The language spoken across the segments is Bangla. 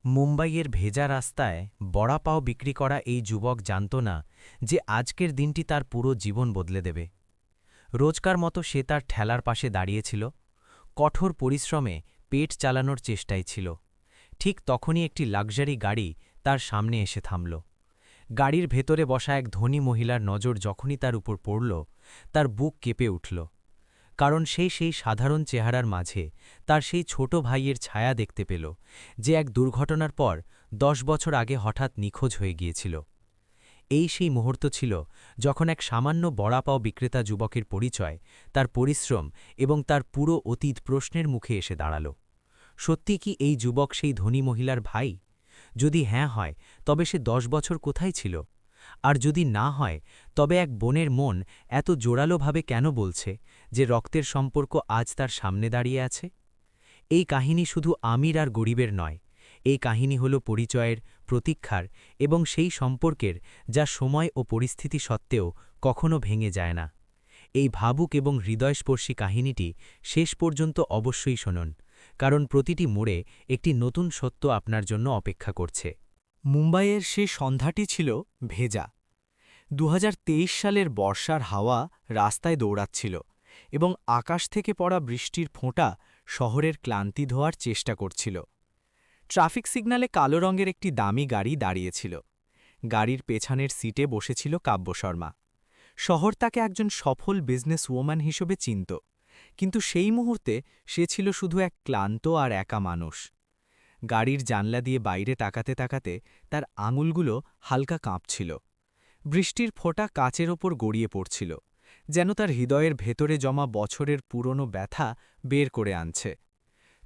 মুম্বাইয়ের ভেজা রাস্তায় বড়া পাও বিক্রি করা এই যুবক জানত না যে আজকের দিনটি তার পুরো জীবন বদলে দেবে। রোজকার মতো সে তার ঠেলার পাশে দাঁড়িয়েছিল, কঠোর পরিশ্রমে পেট চালানোর চেষ্টায় ছিল। ঠিক তখনই একটি লাক্সারি গাড়ি তার সামনে এসে থামল। গাড়ির ভেতরে বসা এক ধনী মহিলার নজর যখনই তার উপর পড়ল, তার বুক কেঁপে উঠল। কারণ সেই সাধারণ চেহারার মাঝে তার সেই ছোট ভাইয়ের ছায়া দেখতে পেল, যে এক দুর্ঘটনার পর 10 বছর আগে হঠাৎ নিখোঁজ হয়ে গিয়েছিল। সেই মুহূর্ত ছিল যখন এক সামান্য বড়াপাও বিক্রেতা যুবকের পরিচয়, তার পরিশ্রম এবং তার পুরো অতীত প্রশ্নের মুখে এসে দাঁড়াল। সত্যি কি এই যুবক সেই ধনী মহিলার ভাই? যদি হ্যাঁ হয়, তবে সে 10 বছর কোথায় ছিল? আর যদি না হয়, তবে এক বোনের মন এত জোরালোভাবে কেন বলছে যে রক্তের সম্পর্ক আজ তার সামনে দাঁড়িয়ে আছে? এই কাহিনী শুধু আমির আর গরিবের নয়, এই কাহিনী হল পরিচয়ের, প্রতীক্ষার এবং সেই সম্পর্কের যা সময় ও পরিস্থিতি সত্ত্বেও কখনো ভেঙে যায় না। এই ভাবুক এবং হৃদয়স্পর্শী কাহিনীটি শেষ পর্যন্ত অবশ্যই শুনুন, কারণ প্রতিটি মোড়ে একটি নতুন সত্য আপনার জন্য অপেক্ষা করছে। মুম্বাইয়ের সে সন্ধ্যাটি ছিল ভেজা। 2023 সালের বর্ষার হাওয়া রাস্তায় দৌড়াচ্ছিল এবং আকাশ থেকে পড়া বৃষ্টির ফোঁটা শহরের ক্লান্তি ধোয়ার চেষ্টা করছিল। ট্রাফিক সিগন্যালে কালো রঙের একটি দামি গাড়ি দাঁড়িয়েছিল। গাড়ির পেছনের সিটে বসেছিল কাব্য শর্মা। শহর তাকে একজন সফল বিজনেস ওম্যান হিসেবে চিনত, কিন্তু সেই মুহূর্তে সে ছিল শুধু এক ক্লান্ত আর একা মানুষ। গাড়ির জানলা দিয়ে বাইরে তাকাতে তাকাতে তার আঙুলগুলো হালকা কাঁপছিল। বৃষ্টির ফোঁটা কাচের ওপর গড়িয়ে পড়ছিল, যেন তার হৃদয়ের ভেতরে জমা বছরের পুরনো ব্যথা বের করে আনছে।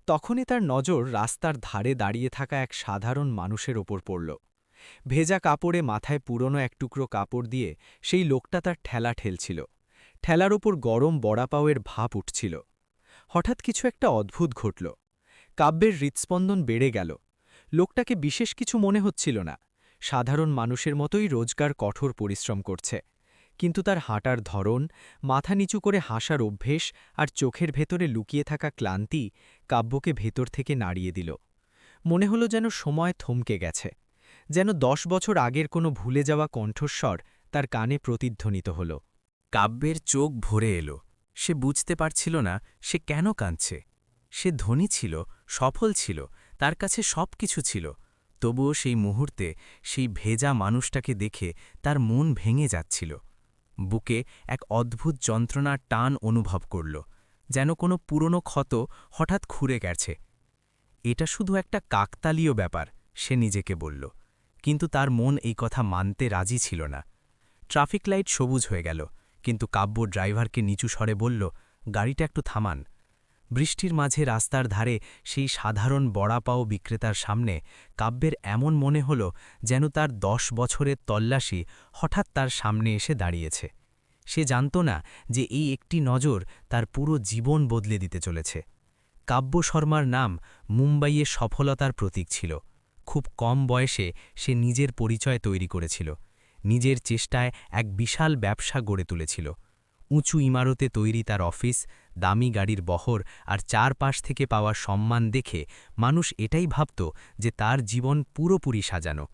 তখনই তার নজর রাস্তার ধারে দাঁড়িয়ে থাকা এক সাধারণ মানুষের ওপর পড়ল। ভেজা কাপড়ে মাথায় পুরনো এক টুকরো কাপড় দিয়ে সেই লোকটা তার ঠেলা ঠেলছিল। ঠেলার ওপর গরম বড়াপাওয়ের ভাপ উঠছিল। হঠাৎ কিছু একটা অদ্ভুত ঘটল। কাব্যের হৃৎস্পন্দন বেড়ে গেল। লোকটাকে বিশেষ কিছু মনে হচ্ছিল না, সাধারণ মানুষের মতোই রোজগার কঠোর পরিশ্রম করছে। কিন্তু তার হাঁটার ধরন, মাথা নিচু করে হাসার অভ্যেস আর চোখের ভেতরে লুকিয়ে থাকা ক্লান্তি কাব্যকে ভেতর থেকে নাড়িয়ে দিল। মনে হলো যেন সময় থমকে গেছে, যেন 10 বছর আগের কোনো ভুলে যাওয়া কণ্ঠস্বর তার কানে প্রতিধ্বনিত হল। কাব্যের চোখ ভরে এলো। সে বুঝতে পারছিল না সে কেন কাঁদছে। সে ধনী ছিল, সফল ছিল, তার কাছে সব কিছু ছিল। তবুও সেই মুহূর্তে সেই ভেজা মানুষটাকে দেখে তার মন ভেঙে যাচ্ছিল। বুকে এক অদ্ভুত যন্ত্রণার টান অনুভব করল, যেন কোনো পুরনো ক্ষত হঠাৎ খুঁড়ে গেছে। এটা শুধু একটা কাকতালীয় ব্যাপার, সে নিজেকে বলল, কিন্তু তার মন এই কথা মানতে রাজি ছিল না। ট্রাফিক লাইট সবুজ হয়ে গেল, কিন্তু কাব্য ড্রাইভারকে নিচু স্বরে বলল, গাড়িটা একটু থামান। বৃষ্টির মাঝে রাস্তার ধারে সেই সাধারণ বড়াপাও বিক্রেতার সামনে কাব্যের এমন মনে হল যেন তার 10 বছরের তল্লাশি হঠাৎ তার সামনে এসে দাঁড়িয়েছে। সে জানত না যে এই একটি নজর তার পুরো জীবন বদলে দিতে চলেছে। কাব্য শর্মার নাম মুম্বাইয়ে সফলতার প্রতীক ছিল। খুব কম বয়সে সে নিজের পরিচয় তৈরি করেছিল, নিজের চেষ্টায় এক বিশাল ব্যবসা গড়ে তুলেছিল। উঁচু ইমারতে তৈরি তার অফিস, দামি গাড়ির বহর আর চারপাশ থেকে পাওয়া সম্মান দেখে মানুষ এটাই ভাবত যে তার জীবন পুরোপুরি সাজানো।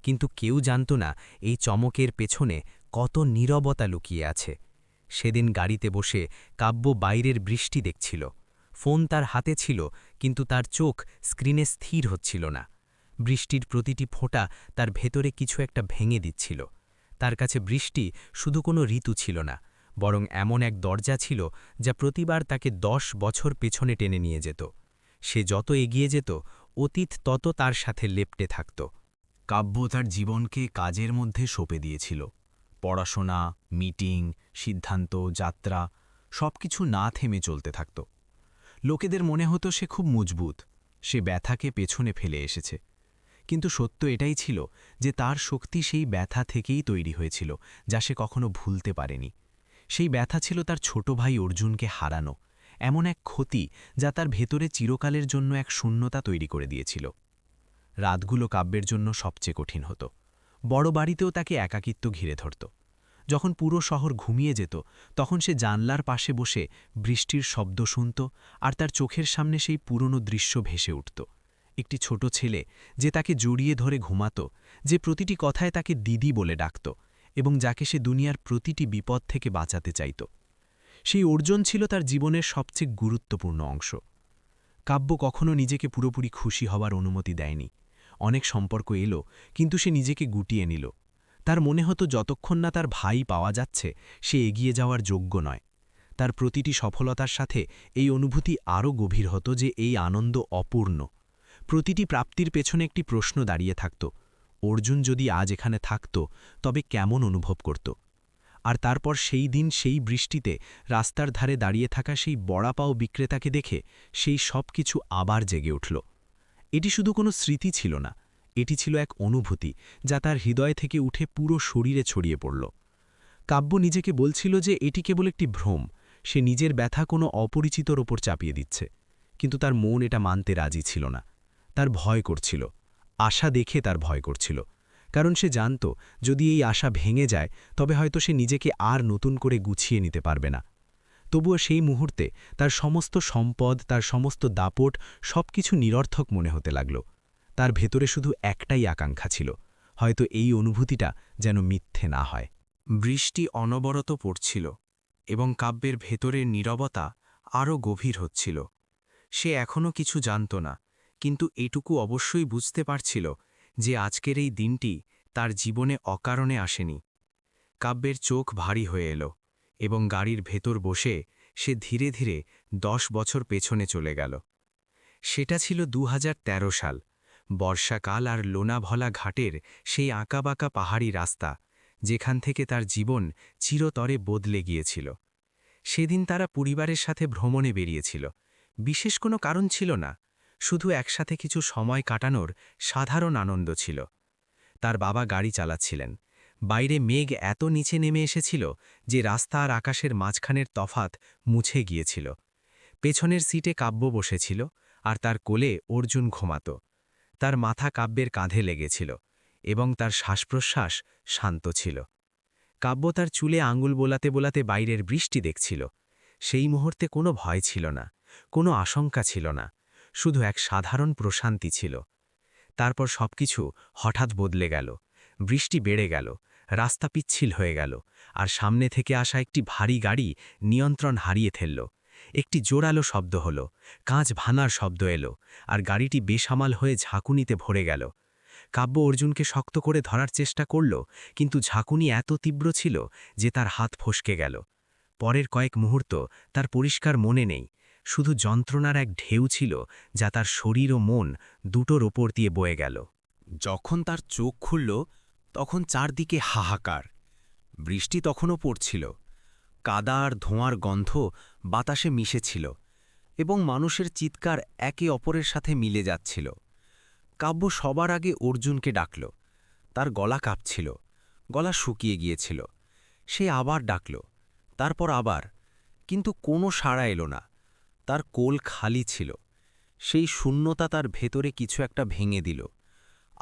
কিন্তু কেউ জানত না এই চমকের পেছনে কত নীরবতা লুকিয়ে আছে। সেদিন গাড়িতে বসে কাব্য বাইরের বৃষ্টি দেখছিল। ফোন তার হাতে ছিল, কিন্তু তার চোখ স্ক্রিনে স্থির হচ্ছিল না। বৃষ্টির প্রতিটি ফোঁটা তার ভেতরে কিছু একটা ভেঙে দিচ্ছিল। তার কাছে বৃষ্টি শুধু কোনো ঋতু ছিল না, বরং এমন এক দরজা ছিল যা প্রতিবার তাকে 10 বছর পেছনে টেনে নিয়ে যেত। সে যত এগিয়ে যেত, অতীত তত তার সাথে লেপ্টে থাকত। কাব্য তার জীবনকে কাজের মধ্যে সঁপে দিয়েছিল। পড়াশোনা, মিটিং, সিদ্ধান্ত, যাত্রা সবকিছু না থেমে চলতে থাকত। লোকেদের মনে হতো সে খুব মজবুত, সে ব্যথাকে পেছনে ফেলে এসেছে। কিন্তু সত্য এটাই ছিল যে তার শক্তি সেই ব্যথা থেকেই তৈরি হয়েছিল, যা সে কখনো ভুলতে পারেনি। সেই ব্যথা ছিল তার ছোট ভাই অর্জুনকে হারানো, এমন এক ক্ষতি যা তার ভেতরে চিরকালের জন্য এক শূন্যতা তৈরি করে দিয়েছিল। রাতগুলো কাব্যের জন্য সবচেয়ে কঠিন হতো। বড় বাড়িতেও তাকে একাকিত্ব ঘিরে ধরত। যখন পুরো শহর ঘুমিয়ে যেত, তখন সে জানলার পাশে বসে বৃষ্টির শব্দ শুনত আর তার চোখের সামনে সেই পুরনো দৃশ্য ভেসে উঠত। একটি ছোট ছেলে যে তাকে জড়িয়ে ধরে ঘুমাত, যে প্রতিটি কথায় তাকে দিদি বলে ডাকত এবং যাকে সে দুনিয়ার প্রতিটি বিপদ থেকে বাঁচাতে চাইত। সেই অর্জন ছিল তার জীবনের সবচেয়ে গুরুত্বপূর্ণ অংশ। কাব্য কখনো নিজেকে পুরোপুরি খুশি হওয়ার অনুমতি দেয়নি। অনেক সম্পর্ক এলো, কিন্তু সে নিজেকে গুটিয়ে নিল। তার মনে হতো যতক্ষণ না তার ভাই পাওয়া যাচ্ছে, সে এগিয়ে যাওয়ার যোগ্য নয়। তার প্রতিটি সফলতার সাথে এই অনুভূতি আরও গভীর হতো যে এই আনন্দ অপূর্ণ। প্রতিটি প্রাপ্তির পেছনে একটি প্রশ্ন দাঁড়িয়ে থাকত, অর্জুন যদি আজ এখানে থাকত তবে কেমন অনুভব করত। আর তারপর সেই দিন সেই বৃষ্টিতে রাস্তার ধারে দাঁড়িয়ে থাকা সেই বড়াপাও বিক্রেতাকে দেখে সেই সব কিছু আবার জেগে উঠল। এটি শুধু কোনো স্মৃতি ছিল না, এটি ছিল এক অনুভূতি যা তার হৃদয় থেকে উঠে পুরো শরীরে ছড়িয়ে পড়ল। কাব্য নিজেকে বলছিল যে এটি কেবল একটি ভ্রম, সে নিজের ব্যথা কোনো অপরিচিতর ওপর চাপিয়ে দিচ্ছে। কিন্তু তার মন এটা মানতে রাজি ছিল না। তার ভয় করছিল, আশা দেখে তার ভয় করছিল, কারণ সে জানত যদি এই আশা ভেঙে যায় তবে হয়তো সে নিজেকে আর নতুন করে গুছিয়ে নিতে পারবে না। তবুও সেই মুহূর্তে তার সমস্ত সম্পদ, তার সমস্ত দাপট সবকিছু নিরর্থক মনে হতে লাগল। তার ভেতরে শুধু একটাই আকাঙ্ক্ষা ছিল, হয়তো এই অনুভূতিটা যেন মিথ্যে না হয়। বৃষ্টি অনবরত পড়ছিল এবং কাব্যের ভেতরের নীরবতা আরও গভীর হচ্ছিল। সে এখনও কিছু জানত না, কিন্তু এটুকু অবশ্যই বুঝতে পারছিল যে আজকের এই দিনটি তার জীবনে অকারণে আসেনি। কাব্যের চোখ ভারী হয়ে এলো এবং গাড়ির ভেতর বসে সে ধীরে ধীরে 10 বছর পেছনে চলে গেল। সেটা ছিল 2013 সাল, বর্ষাকাল আর লোনাভলা ঘাটের সেই আঁকাবাঁকা পাহাড়ি রাস্তা, যেখান থেকে তার জীবন চিরতরে বদলে গিয়েছিল। সেদিন তারা পরিবারের সাথে ভ্রমণে বেরিয়েছিল। বিশেষ কোনো কারণ ছিল না, শুধু একসাথে কিছু সময় কাটানোর সাধারণ আনন্দ ছিল। তার বাবা গাড়ি চালাচ্ছিলেন। বাইরে মেঘ এত নিচে নেমে এসেছিল যে রাস্তা আর আকাশের মাঝখানের তফাত মুছে গিয়েছিল। পেছনের সিটে কাব্য বসেছিল আর তার কোলে অর্জুন ঘুমাত। তার মাথা কাব্যের কাঁধে লেগেছিল এবং তার শ্বাসপ্রশ্বাস শান্ত ছিল। কাব্য তার চুলে আঙুল বোলাতে বোলাতে বাইরের বৃষ্টি দেখছিল। সেই মুহূর্তে কোনো ভয় ছিল না, কোনো আশঙ্কা ছিল না, শুধু এক সাধারণ প্রশান্তি ছিল। তারপর সবকিছু হঠাৎ বদলে গেল। বৃষ্টি বেড়ে গেল, রাস্তা পিচ্ছিল হয়ে গেল, আর সামনে থেকে আসা একটি ভারী গাড়ি নিয়ন্ত্রণ হারিয়ে ফেলল। একটি জোরালো শব্দ হলো, কাঁচ ভাঙার শব্দ এলো, আর গাড়িটি বেসামাল হয়ে ঝাঁকুনিতে ভরে গেল। কাব্য অর্জুনকে শক্ত করে ধরার চেষ্টা করল, কিন্তু ঝাঁকুনি এত তীব্র ছিল যে তার হাত ফসকে গেল। পরের কয়েক মুহূর্ত তার পরিষ্কার মনে নেই, শুধু যন্ত্রণার এক ঢেউ ছিল যা তার শরীর ও মন দুটোর ওপর দিয়ে বয়ে গেল। যখন তার চোখ খুলল তখন চারদিকে হাহাকার। বৃষ্টি তখনও পড়ছিল, কাদা আর ধোঁয়ার গন্ধ বাতাসে মিশেছিল এবং মানুষের চিৎকার একে অপরের সাথে মিলে যাচ্ছিল। কাব্য সবার আগে অর্জুনকে ডাকল। তার গলা কাঁপছিল, গলা শুকিয়ে গিয়েছিল। সে আবার ডাকল, তারপর আবার, কিন্তু কোনো সাড়া এলো না। তার কোল খালি ছিল। সেই শূন্যতা তার ভেতরে কিছু একটা ভেঙে দিল।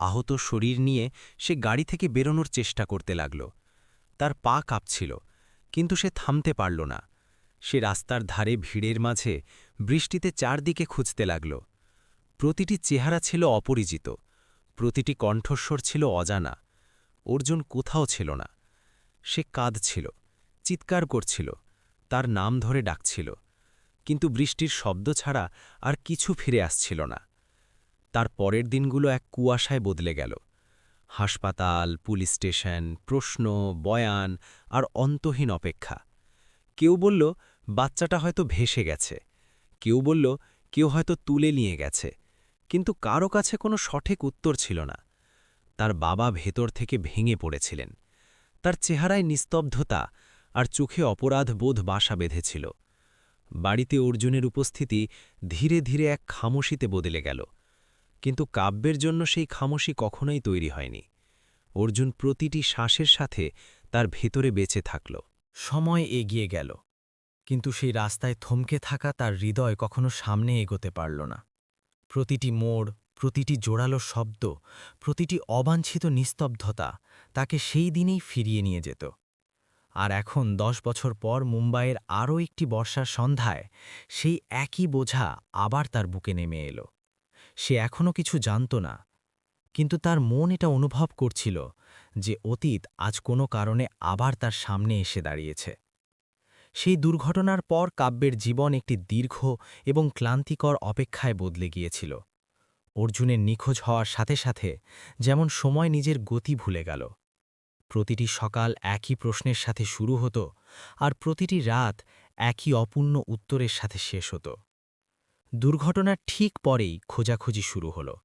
আহত শরীর নিয়ে সে গাড়ি থেকে বেরোনোর চেষ্টা করতে লাগল। তার পা কাঁপছিল, কিন্তু সে থামতে পারল না। সে রাস্তার ধারে ভিড়ের মাঝে বৃষ্টিতে চারদিকে খুঁজতে লাগল। প্রতিটি চেহারা ছিল অপরিচিত, প্রতিটি কণ্ঠস্বর ছিল অজানা। অর্জুন কোথাও ছিল না। সে কাঁদছিল, চিৎকার করছিল, তার নাম ধরে ডাকছিল, কিন্তু বৃষ্টির শব্দ ছাড়া আর কিছু ফিরে আসছিল না। তার পরের দিনগুলো এক কুয়াশায় বদলে গেল। হাসপাতাল, পুলিশ স্টেশন, প্রশ্ন, বয়ান আর অন্তহীন অপেক্ষা। কেউ বলল বাচ্চাটা হয়তো ভেসে গেছে, কেউ বলল কেউ হয়তো তুলে নিয়ে গেছে, কিন্তু কারো কাছে কোনো সঠিক উত্তর ছিল না। তার বাবা ভেতর থেকে ভেঙে পড়েছিলেন। তার চেহারায় নিস্তব্ধতা আর চোখে অপরাধ বোধ বাসা বেঁধেছিল। বাড়িতে অর্জুনের উপস্থিতি ধীরে ধীরে এক খামোশিতে বদলে গেল, কিন্তু কাব্যের জন্য সেই খামোশি কখনোই তৈরি হয়নি। অর্জুন প্রতিটি শ্বাসের সাথে তার ভেতরে বেঁচে থাকল। সময় এগিয়ে গেল, কিন্তু সেই রাস্তায় থমকে থাকা তার হৃদয় কখনো সামনে এগোতে পারল না। প্রতিটি মোড়, প্রতিটি জোরালো শব্দ, প্রতিটি অবাঞ্ছিত নিস্তব্ধতা তাকে সেই দিনেই ফিরিয়ে নিয়ে যেত। আর এখন 10 বছর পর মুম্বাইয়ের আরও একটি বর্ষার সন্ধ্যায় সেই একই বোঝা আবার তার বুকে নেমে এলো। সে এখনও কিছু জানত না, কিন্তু তার মন এটা অনুভব করছিল যে অতীত আজ কোনো কারণে আবার তার সামনে এসে দাঁড়িয়েছে। সেই দুর্ঘটনার পর কাব্যের জীবন একটি দীর্ঘ এবং ক্লান্তিকর অপেক্ষায় বদলে গিয়েছিল। অর্জুনের নিখোঁজ হওয়ার সাথে সাথে যেমন সময় নিজের গতি ভুলে গেল। প্রতিটি সকাল একই প্রশ্নের সাথে শুরু হতো, আর প্রতিটি রাত একই অপূর্ণ উত্তরের সাথে শেষ হতো। দুর্ঘটনার ঠিক পরেই খোঁজাখুঁজি শুরু হলো।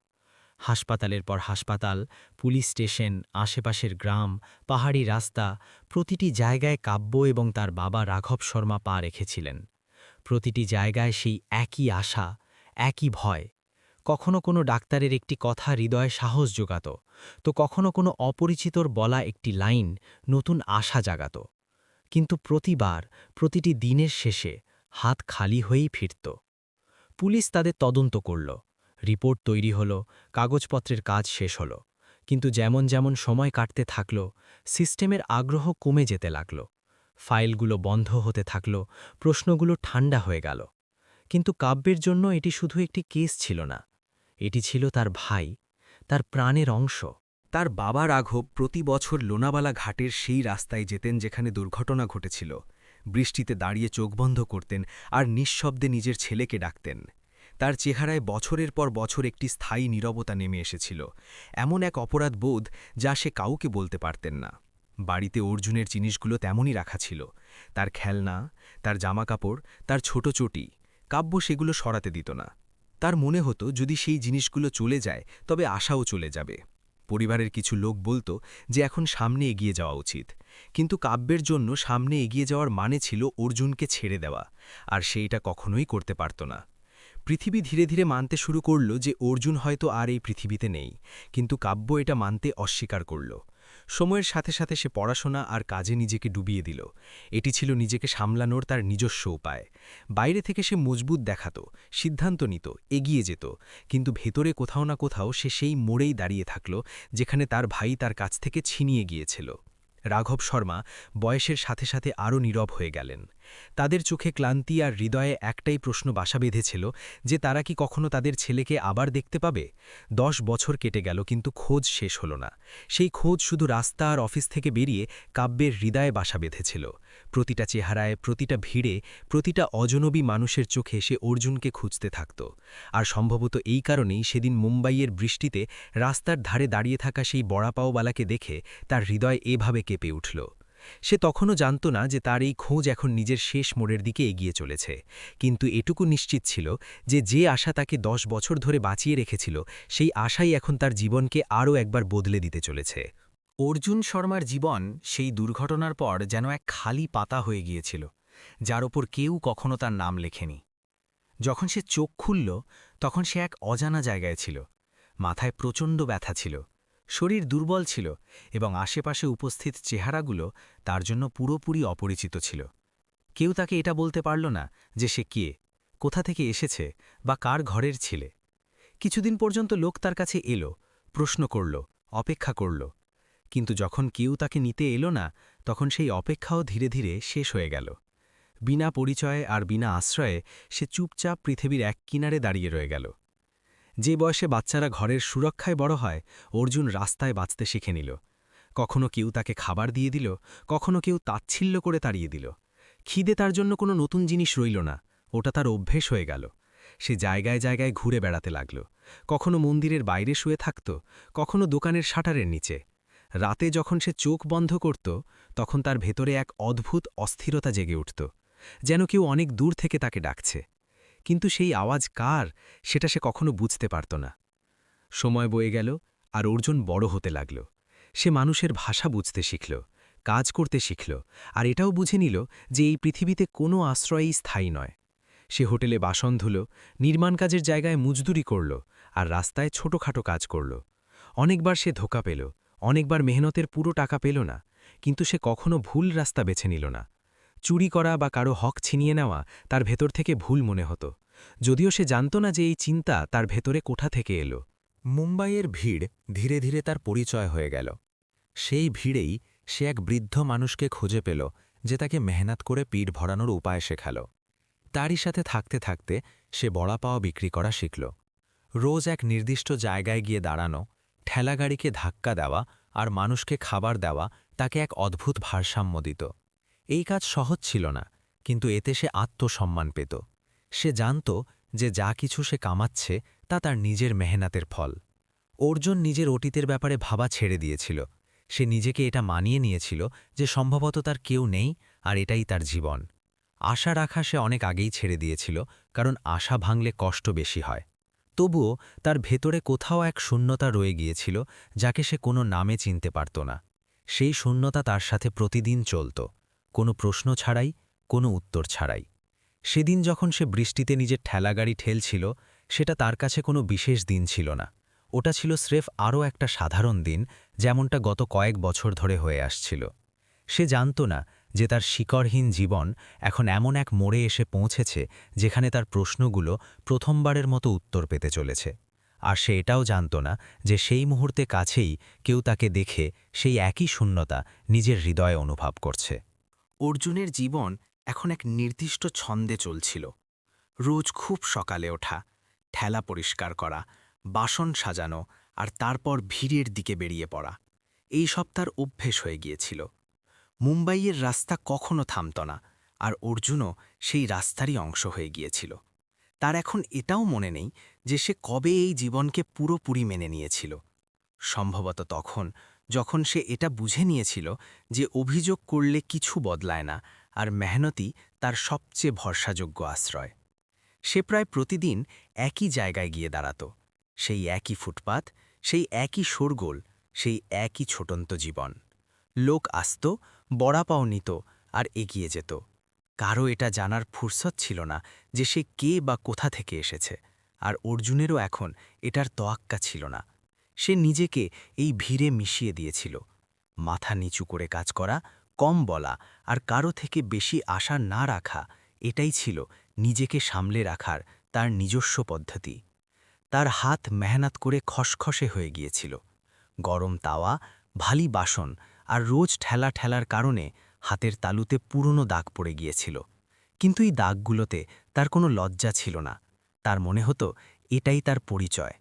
হাসপাতালের পর হাসপাতাল, পুলিশ স্টেশন, আশেপাশের গ্রাম, পাহাড়ি রাস্তা, প্রতিটি জায়গায় কাব্য এবং তার বাবা রাঘব শর্মা পা রেখেছিলেন। প্রতিটি জায়গায় সেই একই আশা, একই ভয়। কখনো কোনো ডাক্তারের একটি কথা হৃদয়ে সাহস জোগাত, তো কখনো কোনো অপরিচিতর বলা একটি লাইন নতুন আশা জাগাত। কিন্তু প্রতিবার, প্রতিটি দিনের শেষে হাত খালি হয়েই ফিরত। পুলিশ তাদের তদন্ত করল, রিপোর্ট তৈরি হলো, কাগজপত্রের কাজ শেষ হলো। কিন্তু যেমন যেমন সময় কাটতে থাকল, সিস্টেমের আগ্রহ কমে যেতে লাগল। ফাইলগুলো বন্ধ হতে থাকল, প্রশ্নগুলো ঠান্ডা হয়ে গেল। কিন্তু কাব্যের জন্য এটি শুধু একটি কেস ছিল না, এটি ছিল তার ভাই, তার প্রাণের অংশ। তার বাবা রাঘব প্রতি বছর লোনাবালা ঘাটের সেই রাস্তায় যেতেন যেখানে দুর্ঘটনা ঘটেছিল। বৃষ্টিতে দাঁড়িয়ে চোখ বন্ধ করতেন আর নিঃশব্দে নিজের ছেলেকে ডাকতেন। তার চেহারায় বছরের পর বছর একটি স্থায়ী নীরবতা নেমে এসেছিল, এমন এক অপরাধ বোধ যা সে কাউকে বলতে পারতেন না। বাড়িতে অর্জুনের জিনিসগুলো তেমনই রাখা ছিল, তার খেলনা, তার জামাকাপড়, তার ছোট চটি। কাব্য সেগুলো সরাতে দিত না। তার মনে হতো যদি সেই জিনিসগুলো চলে যায় তবে আশাও চলে যাবে। পরিবারের কিছু লোক বলতো যে এখন সামনে এগিয়ে যাওয়া উচিত, কিন্তু কাব্যের জন্য সামনে এগিয়ে যাওয়ার মানে ছিল অর্জুনকে ছেড়ে দেওয়া, আর সেইটা কখনোই করতে পারত না। পৃথিবী ধীরে ধীরে মানতে শুরু করল যে অর্জুন হয়তো আর এই পৃথিবীতে নেই, কিন্তু কাব্য এটা মানতে অস্বীকার করল। সময়ের সাথে সাথে সে পড়াশোনা আর কাজে নিজেকে ডুবিয়ে দিল। এটি ছিল নিজেকে সামলানোর তার নিজস্ব উপায়। বাইরে থেকে সে মজবুত দেখাত, সিদ্ধান্ত নিত, এগিয়ে যেত, কিন্তু ভেতরে কোথাও না কোথাও সে সেই মোড়েই দাঁড়িয়ে থাকল যেখানে তার ভাই তার কাছ থেকে ছিনিয়ে গিয়েছিল। রাঘব শর্মা বয়সের সাথে সাথে আরও নীরব হয়ে গেলেন। তাদের চোখে ক্লান্তি আর হৃদয়ে একটাই প্রশ্ন বাসা বেঁধেছিল যে তারা কি কখনো তাদের ছেলেকে আবার দেখতে পাবে। 10 বছর কেটে গেল, কিন্তু খোঁজ শেষ হলো না। সেই খোঁজ শুধু রাস্তা আর অফিস থেকে বেরিয়ে কাব্যের হৃদয়ে বাসা বেঁধেছিল। প্রতিটা চেহারায়, প্রতিটা ভিড়ে, প্রতিটা অজনবী মানুষের চোখে সে অর্জুনকে খুঁজতে থাকত। আর সম্ভবত এই কারণেই সেদিন মুম্বাইয়ের বৃষ্টিতে রাস্তার ধারে দাঁড়িয়ে থাকা সেই বড়াপাওবালাকে দেখে তার হৃদয় এভাবে কেঁপে উঠল। সে তখনও জানত না যে তার এই খোঁজ এখন নিজের শেষ মোড়ের দিকে এগিয়ে চলেছে, কিন্তু এটুকু নিশ্চিত ছিল যে যে আশা তাকে 10 বছর ধরে বাঁচিয়ে রেখেছিল, সেই আশাই এখন তার জীবনকে আরও একবার বদলে দিতে চলেছে। অর্জুন শর্মার জীবন সেই দুর্ঘটনার পর যেন এক খালি পাতা হয়ে গিয়েছিল, যার ওপর কেউ কখনো তার নাম লেখেনি। যখন সে চোখ খুলল, তখন সে এক অজানা জায়গায় ছিল। মাথায় প্রচণ্ড ব্যথা ছিল, শরীর দুর্বল ছিল, এবং আশেপাশে উপস্থিত চেহারাগুলো তার জন্য পুরোপুরি অপরিচিত ছিল। কেউ তাকে এটা বলতে পারল না যে সে কে, কোথা থেকে এসেছে, বা কার ঘরের ছেলে। কিছুদিন পর্যন্ত লোক তার কাছে এলো, প্রশ্ন করল, অপেক্ষা করল, কিন্তু যখন কেউ তাকে নিতে এলো না, তখন সেই অপেক্ষাও ধীরে ধীরে শেষ হয়ে গেল। বিনা পরিচয়ে আর বিনা আশ্রয়ে সে চুপচাপ পৃথিবীর এক কিনারে দাঁড়িয়ে রয়ে গেল। যে বয়সে বাচ্চারা ঘরের সুরক্ষায় বড় হয়, অর্জুন রাস্তায় বাঁচতে শিখে নিল। কখনো কেউ তাকে খাবার দিয়ে দিল, কখনো কেউ তাচ্ছিল্য করে তাড়িয়ে দিল। খিদে তার জন্য কোনো নতুন জিনিস রইল না, ওটা তার অভ্যেস হয়ে গেল। সে জায়গায় জায়গায় ঘুরে বেড়াতে লাগল। কখনো মন্দিরের বাইরে শুয়ে থাকত, কখনো দোকানের শাটারের নিচে। রাতে যখন সে চোখ বন্ধ করত, তখন তার ভেতরে এক অদ্ভুত অস্থিরতা জেগে উঠত, যেন কেউ অনেক দূর থেকে তাকে ডাকছে। কিন্তু সেই আওয়াজ কার, সেটা সে কখনো বুঝতে পারত না। সময় বয়ে গেল, আর অর্জুন বড় হতে লাগল। সে মানুষের ভাষা বুঝতে শিখল, কাজ করতে শিখল, আর এটাও বুঝে নিল যে এই পৃথিবীতে কোনো আশ্রয়ই স্থায়ী নয়। সে হোটেলে বাসন ধুল, নির্মাণ কাজের জায়গায় মজদুরি করল, আর রাস্তায় ছোটখাটো কাজ করল। অনেকবার সে ধোঁকা পেল, অনেকবার মেহনতের পুরো টাকা পেল না, কিন্তু সে কখনো ভুল রাস্তা বেছে নিল না। চুরি করা বা কারো হক ছিনিয়ে নেওয়া তার ভেতর থেকে ভুল মনে হতো, যদিও সে জানত না যে এই চিন্তা তার ভেতরে কোথা থেকে এলো। মুম্বাইয়ের ভিড় ধীরে ধীরে তার পরিচয় হয়ে গেল। সেই ভিড়েই সে এক বৃদ্ধ মানুষকে খুঁজে পেল, যে তাকে মেহনত করে পিঠ ভরানোর উপায় শেখাল। তারই সাথে থাকতে থাকতে সে বড়া পাওয়া বিক্রি করা শিখল। রোজ এক নির্দিষ্ট জায়গায় গিয়ে দাঁড়ানো, ঠেলাগাড়িকে ধাক্কা দেওয়া আর মানুষকে খাবার দেওয়া তাকে এক অদ্ভুত ভারসাম্য দিত। এই কাজ সহজ ছিল না, কিন্তু এতে সে আত্মসম্মান পেত। সে জানত যে যা কিছু সে কামাচ্ছে তা তার নিজের মেহনতের ফল। অর্জুন নিজের অতীতের ব্যাপারে ভাবা ছেড়ে দিয়েছিল। সে নিজেকে এটা মানিয়ে নিয়েছিল যে সম্ভবত তার কেউ নেই আর এটাই তার জীবন। আশা রাখা সে অনেক আগেই ছেড়ে দিয়েছিল, কারণ আশা ভাঙলে কষ্ট বেশি হয়। তবুও তার ভেতরে কোথাও এক শূন্যতা রয়ে গিয়েছিল, যাকে সে কোনো নামে চিনতে পারত না। সেই শূন্যতা তার সাথে প্রতিদিন চলত, কোনো প্রশ্ন ছাড়াই, কোনো উত্তর ছাড়াই। সেদিন যখন সে বৃষ্টিতে নিজের ঠেলাগাড়ি ঠেলছিল, সেটা তার কাছে কোনো বিশেষ দিন ছিল না। ওটা ছিল স্রেফ আরও একটা সাধারণ দিন, যেমনটা গত কয়েক বছর ধরে হয়ে আসছিল। সে জানত না যে তার শিকড়হীন জীবন এখন এমন এক মোড়ে এসে পৌঁছেছে যেখানে তার প্রশ্নগুলো প্রথমবারের মতো উত্তর পেতে চলেছে। আর সে এটাও জানত না যে সেই মুহূর্তে কাছেই কেউ তাকে দেখে সেই একই শূন্যতা নিজের হৃদয়ে অনুভব করছে। অর্জুনের জীবন এখন এক নির্দিষ্ট ছন্দে চলছিল। রোজ খুব সকালে ওঠা, ঠেলা পরিষ্কার করা, বাসন সাজানো আর তারপর ভিড়ের দিকে বেরিয়ে পড়া, এই সব তার অভ্যেস হয়ে গিয়েছিল। মুম্বাইয়ের রাস্তা কখনো থামত না, আর অর্জুনও সেই রাস্তারই অংশ হয়ে গিয়েছিল। তার এখন এটাও মনে নেই যে সে কবে এই জীবনকে পুরোপুরি মেনে নিয়েছিল। সম্ভবত তখন, যখন সে এটা বুঝে নিয়েছিল যে অভিযোগ করলে কিছু বদলায় না, আর মেহনতই তার সবচেয়ে ভরসাযোগ্য আশ্রয়। সে প্রায় প্রতিদিন একই জায়গায় গিয়ে দাঁড়াত, সেই একই ফুটপাত, সেই একই শোরগোল, সেই একই ছোটন্ত জীবন। লোক আসত, বড়াপাও নিত আর এগিয়ে যেত। কারও এটা জানার ফুরসত ছিল না যে সে কে বা কোথা থেকে এসেছে, আর অর্জুনেরও এখন এটার তোয়াক্কা ছিল না। সে নিজেকে এই ভিড়ে মিশিয়ে দিয়েছিল। মাথা নিচু করে কাজ করা, কম বলা আর কারো থেকে বেশি আশা না রাখা, এটাই ছিল নিজেকে সামলে রাখার তার নিজস্ব পদ্ধতি। তার হাত মেহনত করে খসখসে হয়ে গিয়েছিল। গরম তাওয়া, ভালি বাসন আর রোজ ঠেলার কারণে হাতের তালুতে পুরনো দাগ পড়ে গিয়েছিল। কিন্তু এই দাগগুলোতে তার কোনো লজ্জা ছিল না। তার মনে হতো এটাই তার পরিচয়।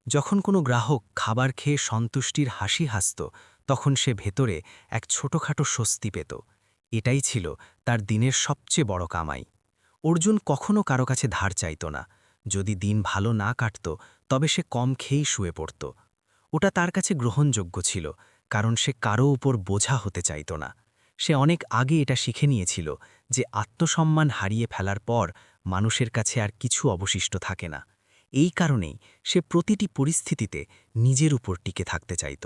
যখন কোনো গ্রাহক খাবার খেয়ে সন্তুষ্টির হাসি হাসত, তখন সে ভেতরে এক ছোটখাটো স্বস্তি পেত। এটাই ছিল তার দিনের সবচেয়ে বড় কামাই। অর্জুন কখনো কারো কাছে ধার চাইত না। যদি দিন ভালো না কাটত, তবে সে কম খেয়েই শুয়ে পড়ত। ওটা তার কাছে গ্রহণযোগ্য ছিল, কারণ সে কারো উপর বোঝা হতে চাইত না। সে অনেক আগে এটা শিখে নিয়েছিল যে আত্মসম্মান হারিয়ে ফেলার পর মানুষের কাছে আর কিছু অবশিষ্ট থাকে না। এই কারণেই সে প্রতিটি পরিস্থিতিতে নিজের উপর টিকে থাকতে চাইত।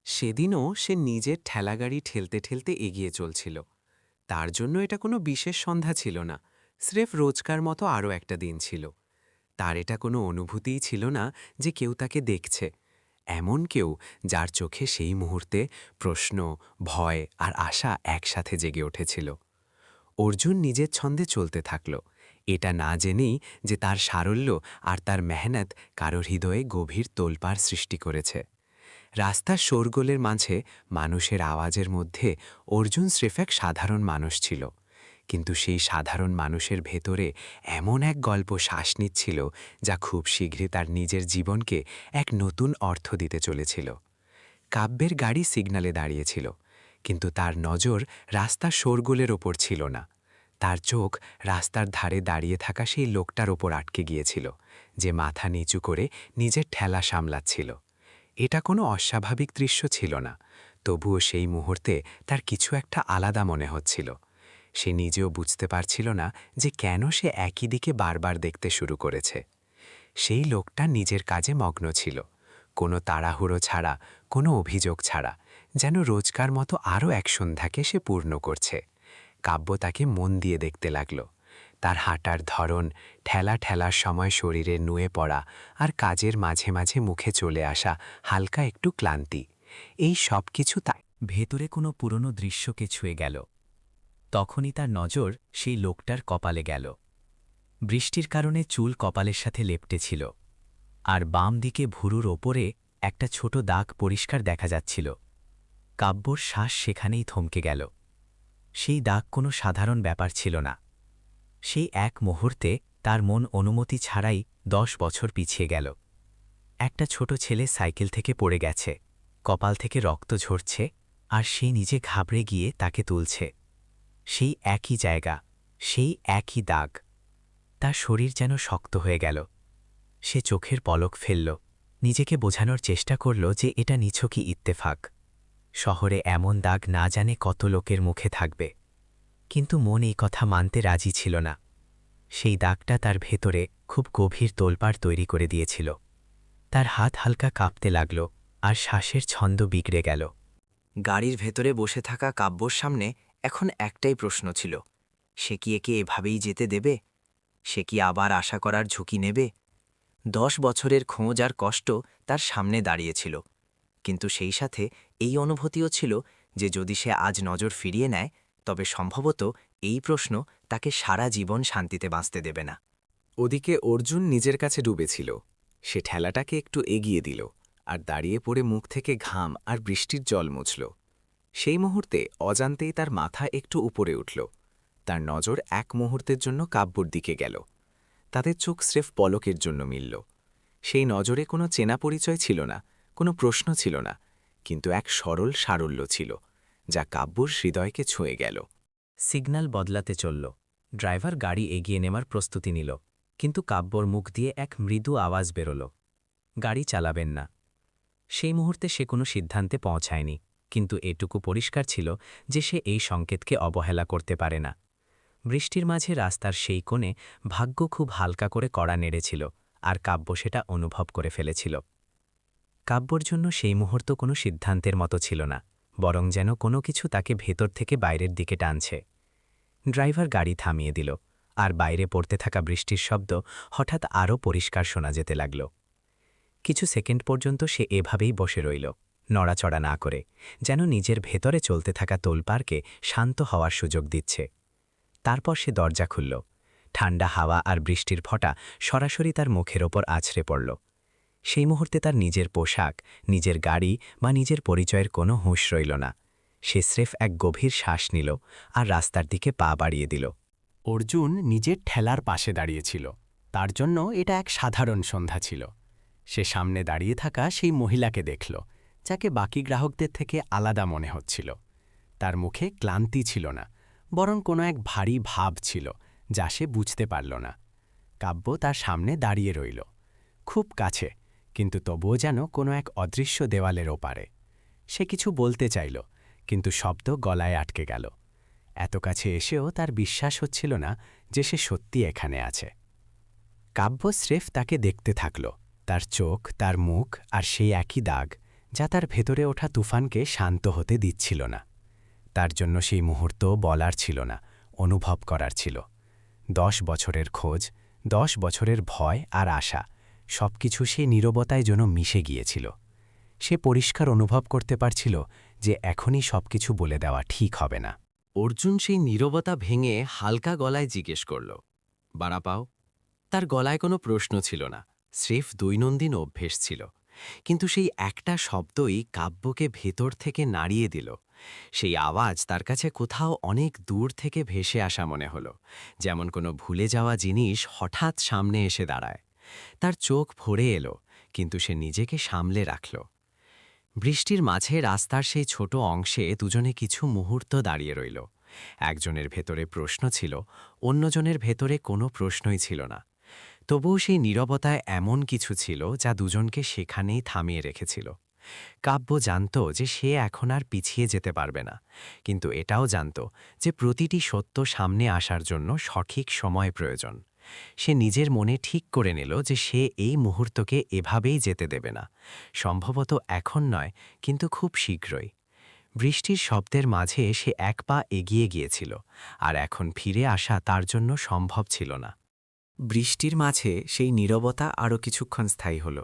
সেদিনও সে নিজের ঠেলাগাড়ি ঠেলতে ঠেলতে এগিয়ে চলছিল। তার জন্য এটা কোনো বিশেষ সন্ধ্যা ছিল না, স্রেফ রোজকার মতো আরও একটা দিন ছিল। তার এটা কোনো অনুভূতিই ছিল না যে কেউ তাকে দেখছে, এমন কেউ যার চোখে সেই মুহূর্তে প্রশ্ন, ভয় আর আশা একসাথে জেগে উঠেছিল। অর্জুন নিজের ছন্দে চলতে থাকল, এটা না জেনেই যে তার সারল্য আর তার মেহনত কারোর হৃদয়ে গভীর তোলপাড় সৃষ্টি করেছে। রাস্তার শোরগোলের মাঝে মানুষের আওয়াজের মধ্যে অর্জুন স্রেফ এক সাধারণ মানুষ ছিল, কিন্তু সেই সাধারণ মানুষের ভেতরে এমন এক গল্প শ্বাস নিচ্ছিল যা খুব শীঘ্রই তার নিজের জীবনকে এক নতুন অর্থ দিতে চলেছিল। কাব্যের গাড়ি সিগন্যালে দাঁড়িয়েছিল, কিন্তু তার নজর রাস্তার শোরগোলের ওপর ছিল না। তার চোখ রাস্তার ধারে দাঁড়িয়ে থাকা সেই লোকটার ওপর আটকে গিয়েছিল, যে মাথা নিচু করে নিজের ঠেলা সামলাচ্ছিল। এটা কোনো অস্বাভাবিক দৃশ্য ছিল না, তবুও সেই মুহূর্তে তার কিছু একটা আলাদা মনে হচ্ছিল। সে নিজেও বুঝতে পারছিল না যে কেন সে একই দিকে বারবার দেখতে শুরু করেছে। সেই লোকটা নিজের কাজে মগ্ন ছিল, কোনো তাড়াহুড়ো ছাড়া, কোনো অভিযোগ ছাড়া, যেন রোজকার মতো আরও এক সন্ধ্যাকে সে পূর্ণ করছে। কাব্য তাকে মন দিয়ে দেখতে লাগল। তার হাঁটার ধরন, ঠেলার সময় শরীরে নুয়ে পড়া আর কাজের মাঝে মাঝে মুখে চলে আসা হালকা একটু ক্লান্তি, এই সব কিছু তাই ভেতরে কোনো পুরনো দৃশ্যকে ছুঁয়ে গেল। তখনই তার নজর সেই লোকটার কপালে গেল। বৃষ্টির কারণে চুল কপালের সাথে লেপটেছিল, আর বাম দিকে ভুরুর ওপরে একটা ছোট দাগ পরিষ্কার দেখা যাচ্ছিল। কাব্যর শ্বাস সেখানেই থমকে গেল। সেই দাগ কোনো সাধারণ ব্যাপার ছিল না। সেই এক মুহূর্তে তার মন অনুমতি ছাড়াই 10 বছর পিছিয়ে গেল। একটা ছোট ছেলে সাইকেল থেকে পড়ে গেছে, কপাল থেকে রক্ত ঝরছে, আর সে নিজে ঘাবড়ে গিয়ে তাকে তুলছে। সেই একই জায়গা, সেই একই দাগ। তার শরীর যেন শক্ত হয়ে গেল। সে চোখের পলক ফেলল, নিজেকে বোঝানোর চেষ্টা করল যে এটা নিছকই ইত্তেফাক। শহরে এমন দাগ না জানে কত লোকের মুখে থাকবে। কিন্তু মন এই কথা মানতে রাজি ছিল না। সেই দাগটা তার ভেতরে খুব গভীর তোলপাড় তৈরি করে দিয়েছিল। তার হাত হালকা কাঁপতে লাগল, আর শ্বাসের ছন্দ বিগড়ে গেল। গাড়ির ভেতরে বসে থাকা কাব্যর সামনে এখন একটাই প্রশ্ন ছিল, সে কি একে এভাবেই যেতে দেবে? সে কি আবার আশা করার ঝুঁকি নেবে? 10 বছরের খোঁজ আর কষ্ট তার সামনে দাঁড়িয়েছিল, কিন্তু সেই সাথে এই অনুভূতিও ছিল যে যদি সে আজ নজর ফিরিয়ে নেয়, তবে সম্ভবত এই প্রশ্ন তাকে সারা জীবন শান্তিতে বাঁচতে দেবে না। ওদিকে অর্জুন নিজের কাছে ডুবেছিল। সে ঠেলাটাকে একটু এগিয়ে দিল, আর দাঁড়িয়ে পড়ে মুখ থেকে ঘাম আর বৃষ্টির জল মুছল। সেই মুহূর্তে অজান্তেই তার মাথা একটু উপরে উঠল। তার নজর এক মুহূর্তের জন্য কাব্যর দিকে গেল। তাদের চোখ স্রেফ পলকের জন্য মিলল। সেই নজরে কোনো চেনা পরিচয় ছিল না, কোনো প্রশ্ন ছিল না, কিন্তু এক সরল সারল্য ছিল, যা কাব্যর হৃদয়কে ছুঁয়ে গেল। সিগন্যাল বদলাতে চলল। ড্রাইভার গাড়ি এগিয়ে নেওয়ার প্রস্তুতি নিল, কিন্তু কাব্যর মুখ দিয়ে এক মৃদু আওয়াজ বেরোল, গাড়ি চালাবেন না। সেই মুহূর্তে সে কোনো সিদ্ধান্তে পৌঁছায়নি, কিন্তু এটুকু পরিষ্কার ছিল যে সে এই সংকেতকে অবহেলা করতে পারে না। বৃষ্টির মাঝে রাস্তার সেই কোণে ভাগ্য খুব হালকা করে কড়া নেড়েছিল, আর কাব্য সেটা অনুভব করে ফেলেছিল। কাব্যর জন্য সেই মুহূর্ত কোনো সিদ্ধান্তের মতো ছিল না, বরং যেন কোনো কিছু তাকে ভেতর থেকে বাইরের দিকে টানছে। ড্রাইভার গাড়ি থামিয়ে দিল, আর বাইরে পড়তে থাকা বৃষ্টির শব্দ হঠাৎ আরও পরিষ্কার শোনা যেতে লাগল। কিছু সেকেন্ড পর্যন্ত সে এভাবেই বসে রইল, নড়াচড়া না করে, যেন নিজের ভেতরে চলতে থাকা তোলপাড়কে শান্ত হওয়ার সুযোগ দিচ্ছে। তারপর সে দরজা খুলল। ঠান্ডা হাওয়া আর বৃষ্টির ফোঁটা সরাসরি তার মুখের ওপর আছড়ে পড়ল। সেই মুহূর্তে তার নিজের পোশাক, নিজের গাড়ি বা নিজের পরিচয়ের কোনো হুঁশ রইল না। সে স্রেফ এক গভীর শ্বাস নিল, আর রাস্তার দিকে পা বাড়িয়ে দিল। অর্জুন নিজের ঠেলার পাশে দাঁড়িয়েছিল। তার জন্য এটা এক সাধারণ সন্ধ্যা ছিল। সে সামনে দাঁড়িয়ে থাকা সেই মহিলাকে দেখল, যাকে বাকি গ্রাহকদের থেকে আলাদা মনে হচ্ছিল। তার মুখে ক্লান্তি ছিল না, বরং কোনো এক ভারী ভাব ছিল, যা সে বুঝতে পারল না। কাব্য তার সামনে দাঁড়িয়ে রইল, খুব কাছে, কিন্তু তবুও যেন কোনো এক অদৃশ্য দেওয়ালের ওপারে। সে কিছু বলতে চাইল, কিন্তু শব্দ গলায় আটকে গেল। এত কাছে এসেও তার বিশ্বাস হচ্ছিল না যে সে সত্যি এখানে আছে। কাব্য স্রেফ তাকে দেখতে থাকল, তার চোখ, তার মুখ, আর সেই একই দাগ, যা তার ভেতরে ওঠা তুফানকে শান্ত হতে দিচ্ছিল না। তার জন্য সেই মুহূর্ত বলার ছিল না, অনুভব করার ছিল। 10 বছরের খোঁজ, 10 বছরের ভয় আর আশা, সবকিছু সেই নীরবতায় যেন মিশে গিয়েছিল। সে পরিষ্কার অনুভব করতে পারছিল যে এখনই সবকিছু বলে দেওয়া ঠিক হবে না। অর্জুন সেই নীরবতা ভেঙে হালকা গলায় জিজ্ঞেস করল, বাড়াপাও? তার গলায় কোনো প্রশ্ন ছিল না, স্রেফ দৈনন্দিন অভ্যেস ছিল। কিন্তু সেই একটা শব্দই কাব্যকে ভেতর থেকে নাড়িয়ে দিল। সেই আওয়াজ তার কাছে কোথাও অনেক দূর থেকে ভেসে আসা মনে হলো, যেমন কোনো ভুলে যাওয়া জিনিস হঠাৎ সামনে এসে দাঁড়ায়। তার চোখ ভরে এলো, কিন্তু সে নিজেকে সামলে রাখল। বৃষ্টির মাঝে রাস্তার সেই ছোট অংশে দুজনে কিছু মুহূর্ত দাঁড়িয়ে রইল। একজনের ভেতরে প্রশ্ন ছিল, অন্যজনের ভেতরে কোনো প্রশ্নই ছিল না। তবুও সেই নীরবতায় এমন কিছু ছিল যা দুজনকে সেখানেই থামিয়ে রেখেছিল। কাব্য জানত যে সে এখন আর পিছিয়ে যেতে পারবে না, কিন্তু এটাও জানত যে প্রতিটি সত্য সামনে আসার জন্য সঠিক সময় প্রয়োজন। সে নিজের মনে ঠিক করে নিল যে সে এই মুহূর্তকে এভাবেই যেতে দেবে না, সম্ভবত এখন নয়, কিন্তু খুব শীঘ্রই। বৃষ্টির শব্দের মাঝে সে এক পা এগিয়ে গিয়েছিল, আর এখন ফিরে আসা তার জন্য সম্ভব ছিল না। বৃষ্টির মাঝে সেই নীরবতা আরও কিছুক্ষণ স্থায়ী হল।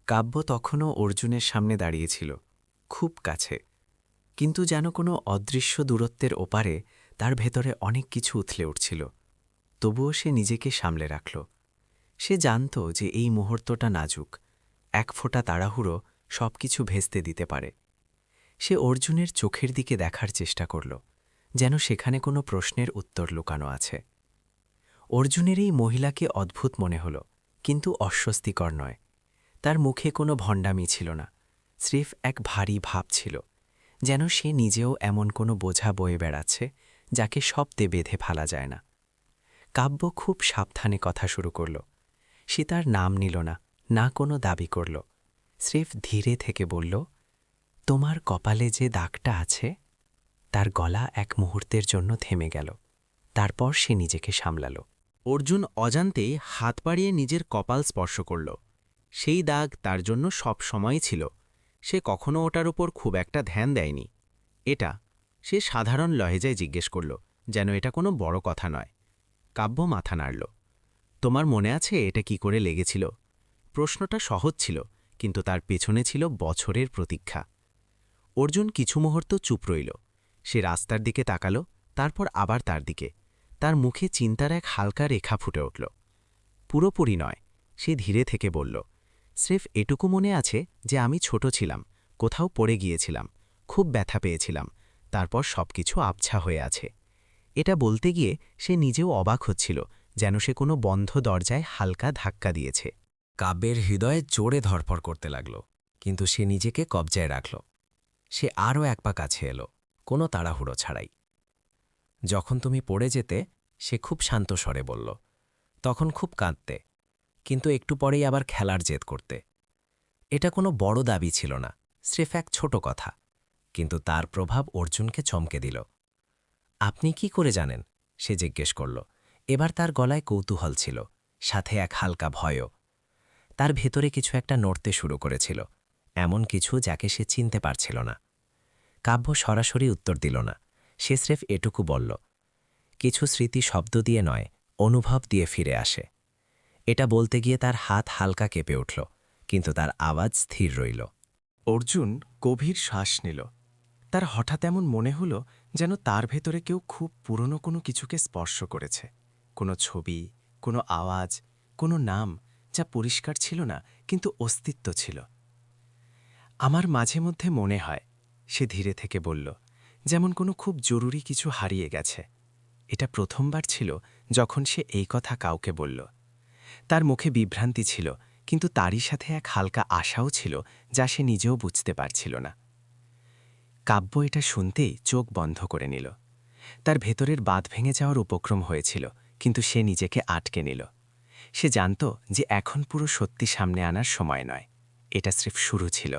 কাব্য তখনও অর্জুনের সামনে দাঁড়িয়েছিল, খুব কাছে, কিন্তু যেন কোনো অদৃশ্য দূরত্বের ওপারে তার ভেতরে অনেক কিছু উথলে উঠছিল। তবুও সে নিজেকে সামলে রাখল। সে জানত যে এই মুহূর্তটা নাজুক, এক ফোঁটা তাড়াহুড়ো সব কিছু ভেস্তে দিতে পারে। সে অর্জুনের চোখের দিকে দেখার চেষ্টা করল, যেন সেখানে কোনো প্রশ্নের উত্তর লুকানো আছে। অর্জুনের এই মহিলাকে অদ্ভুত মনে হল, কিন্তু অস্বস্তিকর নয়। তার মুখে কোনো ভণ্ডামি ছিল না, স্রেফ এক ভারী ভাব ছিল, যেন সে নিজেও এমন কোনো বোঝা বয়ে বেড়াচ্ছে যাকে শব্দে বেঁধে ফেলা যায় না। কাব্য খুব সাবধানে কথা শুরু করল। সে তার নাম নিল না, না কোনো দাবি করল, স্রেফ ধীরে থেকে বলল, তোমার কপালে যে দাগটা আছে। তার গলা এক মুহূর্তের জন্য থেমে গেল, তারপর সে নিজেকে সামলাল। অর্জুন অজান্তেই হাত বাড়িয়ে নিজের কপাল স্পর্শ করল। সেই দাগ তার জন্য সব সময় ছিল, সে কখনো ওটার উপর খুব একটা ধ্যান দেয়নি। এটা সে সাধারণ লহেজায় জিজ্ঞেস করল, যেন এটা কোনো বড় কথা নয়। কাব্য মাথা নাড়ল। তোমার মনে আছে এটা কি করে লেগেছিল? প্রশ্নটা সহজ ছিল, কিন্তু তার পেছনে ছিল বছরের প্রতীক্ষা। অর্জুন কিছু মুহূর্ত চুপ রইল। সে রাস্তার দিকে তাকাল, তারপর আবার তার দিকে। তার মুখে চিন্তার এক হালকা রেখা ফুটে উঠল। পুরোপুরি নয়, সে ধীরে থেকে বলল, স্রেফ এটুকু মনে আছে যে আমি ছোট ছিলাম, কোথাও পড়ে গিয়েছিলাম, খুব ব্যথা পেয়েছিলাম, তারপর সবকিছু আবছা হয়ে আছে। এটা বলতে গিয়ে সে নিজেও অবাক হচ্ছিল, যেন সে কোনো বন্ধ দরজায় হালকা ধাক্কা দিয়েছে। কাব্যের হৃদয়ে জোরে ধরফড় করতে লাগল, কিন্তু সে নিজেকে কবজায় রাখল। সে আরও এক পা কাছে এলো, কোনো তাড়াহুড়ো ছাড়াই। যখন তুমি পড়ে যেতে, সে খুব শান্ত স্বরে বলল, তখন খুব কাঁদতে, কিন্তু একটু পরেই আবার খেলার জেদ করতে। এটা কোনো বড় দাবি ছিল না, স্রেফ এক ছোট কথা, কিন্তু তার প্রভাব অর্জুনকে চমকে দিল। আপনি কি করে জানেন? সে জিজ্ঞেস করল। এবার তার গলায় কৌতূহল ছিল, সাথে এক হালকা ভয়ও। তার ভেতরে কিছু একটা নড়তে শুরু করেছিল, এমন কিছু যাকে সে চিনতে পারছিল না। কাব্য সরাসরি উত্তর দিল না, সে স্রেফ এটুকু বলল, কিছু স্মৃতি শব্দ দিয়ে নয়, অনুভব দিয়ে ফিরে আসে। এটা বলতে গিয়ে তার হাত হালকা কেঁপে উঠল, কিন্তু তার আওয়াজ স্থির রইল। অর্জুন গভীর শ্বাস নিল। তার হঠাৎ এমন মনে হল যেন তার ভেতরে কেউ খুব পুরনো কোনো কিছুকে স্পর্শ করেছে, কোনো ছবি, কোনো আওয়াজ, কোনো নাম, যা পরিষ্কার ছিল না কিন্তু অস্তিত্ব ছিল। আমার মাঝে মধ্যে মনে হয়, সে ধীরে থেকে বলল, যেমন কোনো খুব জরুরি কিছু হারিয়ে গেছে। এটা প্রথমবার ছিল যখন সে এই কথা কাউকে বলল। তার মুখে বিভ্রান্তি ছিল, কিন্তু তারই সাথে এক হালকা আশাও ছিল, যা সে নিজেও বুঝতে পারছিল না। কাব্য এটা শুনতেই চোখ বন্ধ করে নিল। তার ভেতরের বাঁধ ভেঙে যাওয়ার উপক্রম হয়েছিল, কিন্তু সে নিজেকে আটকে নিল। সে জানত যে এখন পুরো সত্যি সামনে আনার সময় নয়, এটা স্রেফ শুরু ছিল।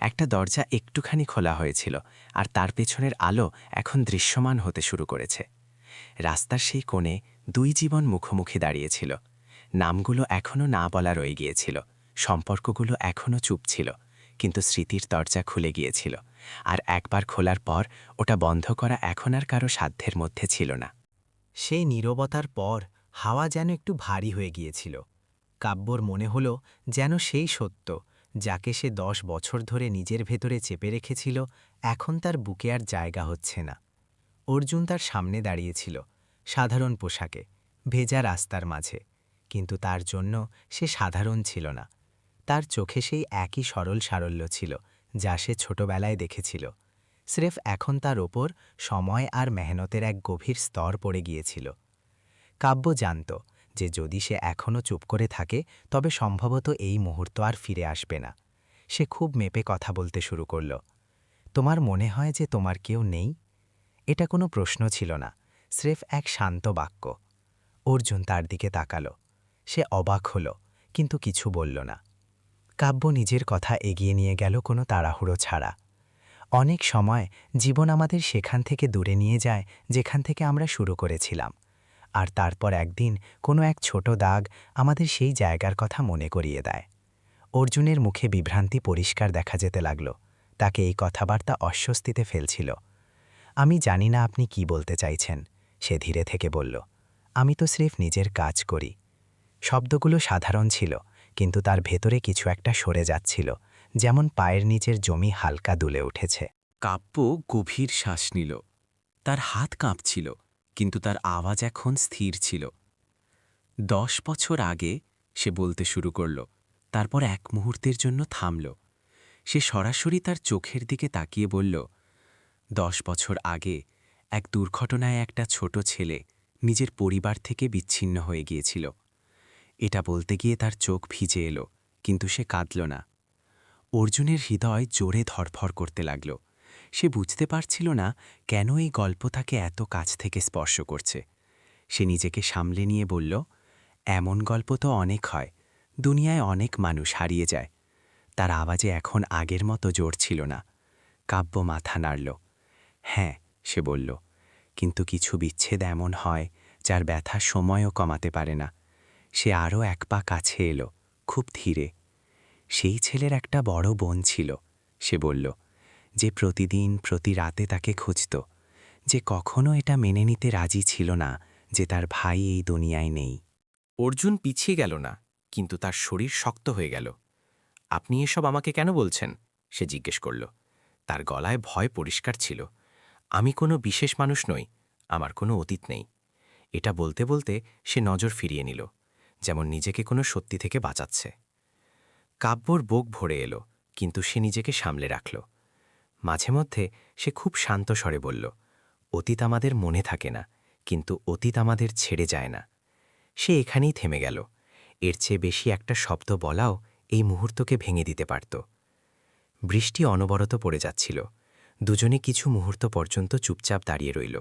একটা দরজা একটুখানি খোলা হয়েছিল, আর তার পেছনের আলো এখন দৃশ্যমান হতে শুরু করেছে। রাস্তার সেই কোণে দুই জীবন মুখোমুখি দাঁড়িয়েছিল। নামগুলো এখনও না বলা রয়ে গিয়েছিল, সম্পর্কগুলো এখনও চুপ ছিল, কিন্তু স্মৃতির দরজা খুলে গিয়েছিল, আর একবার খোলার পর ওটা বন্ধ করা এখন আর কারো সাধ্যের মধ্যে ছিল না। সেই নীরবতার পর হাওয়া যেন একটু ভারী হয়ে গিয়েছিল। কাব্যর মনে হল যেন সেই সত্য, যাকে সে 10 বছর ধরে নিজের ভেতরে চেপে রেখেছিল, এখন তার বুকে আর জায়গা হচ্ছে না। অর্জুন তার সামনে দাঁড়িয়েছিল, সাধারণ পোশাকে, ভেজা রাস্তার মাঝে, কিন্তু তার জন্য সে সাধারণ ছিল না। তার চোখে সেই একই সরল সারল্য ছিল, যা সে ছোটবেলায় দেখেছিল। স্রেফ এখন তার ওপর সময় আর মেহনতের এক গভীর স্তর পড়ে গিয়েছিল। কাব্য জানত যে যদি সে এখনও চুপ করে থাকে, তবে সম্ভবত এই মুহূর্ত আর ফিরে আসবে না। সে খুব মেপে কথা বলতে শুরু করল। তোমার মনে হয় যে তোমার কেউ নেই? এটা কোনো প্রশ্ন ছিল না, স্রেফ এক শান্ত বাক্য। অর্জুন তার দিকে তাকাল। সে অবাক হল, কিন্তু কিছু বলল না। কাব্য নিজের কথা এগিয়ে নিয়ে গেল কোনো তাড়াহুড়ো ছাড়া। অনেক সময় জীবন আমাদের সেখান থেকে দূরে নিয়ে যায় যেখান থেকে আমরা শুরু করেছিলাম, আর তারপর একদিন কোনো এক ছোট দাগ আমাদের সেই জায়গার কথা মনে করিয়ে দেয়। অর্জুনের মুখে বিভ্রান্তি পরিষ্কার দেখা যেতে লাগল। তাকে এই কথাবার্তা অস্বস্তিতে ফেলছিল। আমি জানি না আপনি কি বলতে চাইছেন, সে ধীরে থেকে বলল। আমি তো স্রেফ নিজের কাজ করি। শব্দগুলো সাধারণ ছিল, কিন্তু তার ভেতরে কিছু একটা সরে যাচ্ছিল, যেমন পায়ের নিচের জমি হালকা দুলে উঠেছে। কাব্য গভীর শ্বাস নিল। তার হাত কাঁপছিল, কিন্তু তার আওয়াজ এখন স্থির ছিল। 10 বছর আগে, সে বলতে শুরু করল, তারপর এক মুহূর্তের জন্য থামল। সে সরাসরি তার চোখের দিকে তাকিয়ে বলল, 10 বছর আগে এক দুর্ঘটনায় একটা ছোট ছেলে নিজের পরিবার থেকে বিচ্ছিন্ন হয়ে গিয়েছিল। এটা বলতে গিয়ে তার চোখ ভিজে এলো, কিন্তু সে কাঁদল না। অর্জুনের হৃদয় জোরে ধরফর করতে লাগল। সে বুঝতে পারছিল না কেন এই গল্প তাকে এত কাছ থেকে স্পর্শ করছে। সে নিজেকে সামলে নিয়ে বলল, এমন গল্প তো অনেক হয়, দুনিয়ায় অনেক মানুষ হারিয়ে যায়। তার আওয়াজে এখন আগের মতো জোর ছিল না। কাব্য মাথা নাড়ল। হ্যাঁ, সে বলল, কিন্তু কিছু বিচ্ছেদ এমন হয় যার ব্যথা সময়ও কমাতে পারে না। সে আরও এক পা কাছে এলো, খুব ধীরে। সেই ছেলের একটা বড় বোন ছিল, সে বলল, যে প্রতিদিন প্রতি রাতে তাকে খুঁজত, যে কখনো এটা মেনে নিতে রাজি ছিল না যে তার ভাই এই দুনিয়ায় নেই। অর্জুন পিছিয়ে গেল না, কিন্তু তার শরীর শক্ত হয়ে গেল। আপনি এসব আমাকে কেন বলছেন? সে জিজ্ঞেস করল। তার গলায় ভয় পরিষ্কার ছিল। আমি কোনো বিশেষ মানুষ নই, আমার কোনো অতীত নেই। এটা বলতে বলতে সে নজর ফিরিয়ে নিল, যেমন নিজেকে কোনো সত্যি থেকে বাঁচাচ্ছে। কাব্যর বুক ভরে এলো, কিন্তু সে নিজেকে সামলে রাখল। মাঝে মধ্যে সে খুব শান্ত স্বরে বলল, অতীত আমাদের মনে থাকে না, কিন্তু অতীত আমাদের ছেড়ে যায় না। সে এখানেই থেমে গেল। এর চেয়ে বেশি একটা শব্দ বলাও এই মুহূর্তকে ভেঙে দিতে পারত। বৃষ্টি অনবরত পড়ে যাচ্ছিল। দুজনে কিছু মুহূর্ত পর্যন্ত চুপচাপ দাঁড়িয়ে রইল।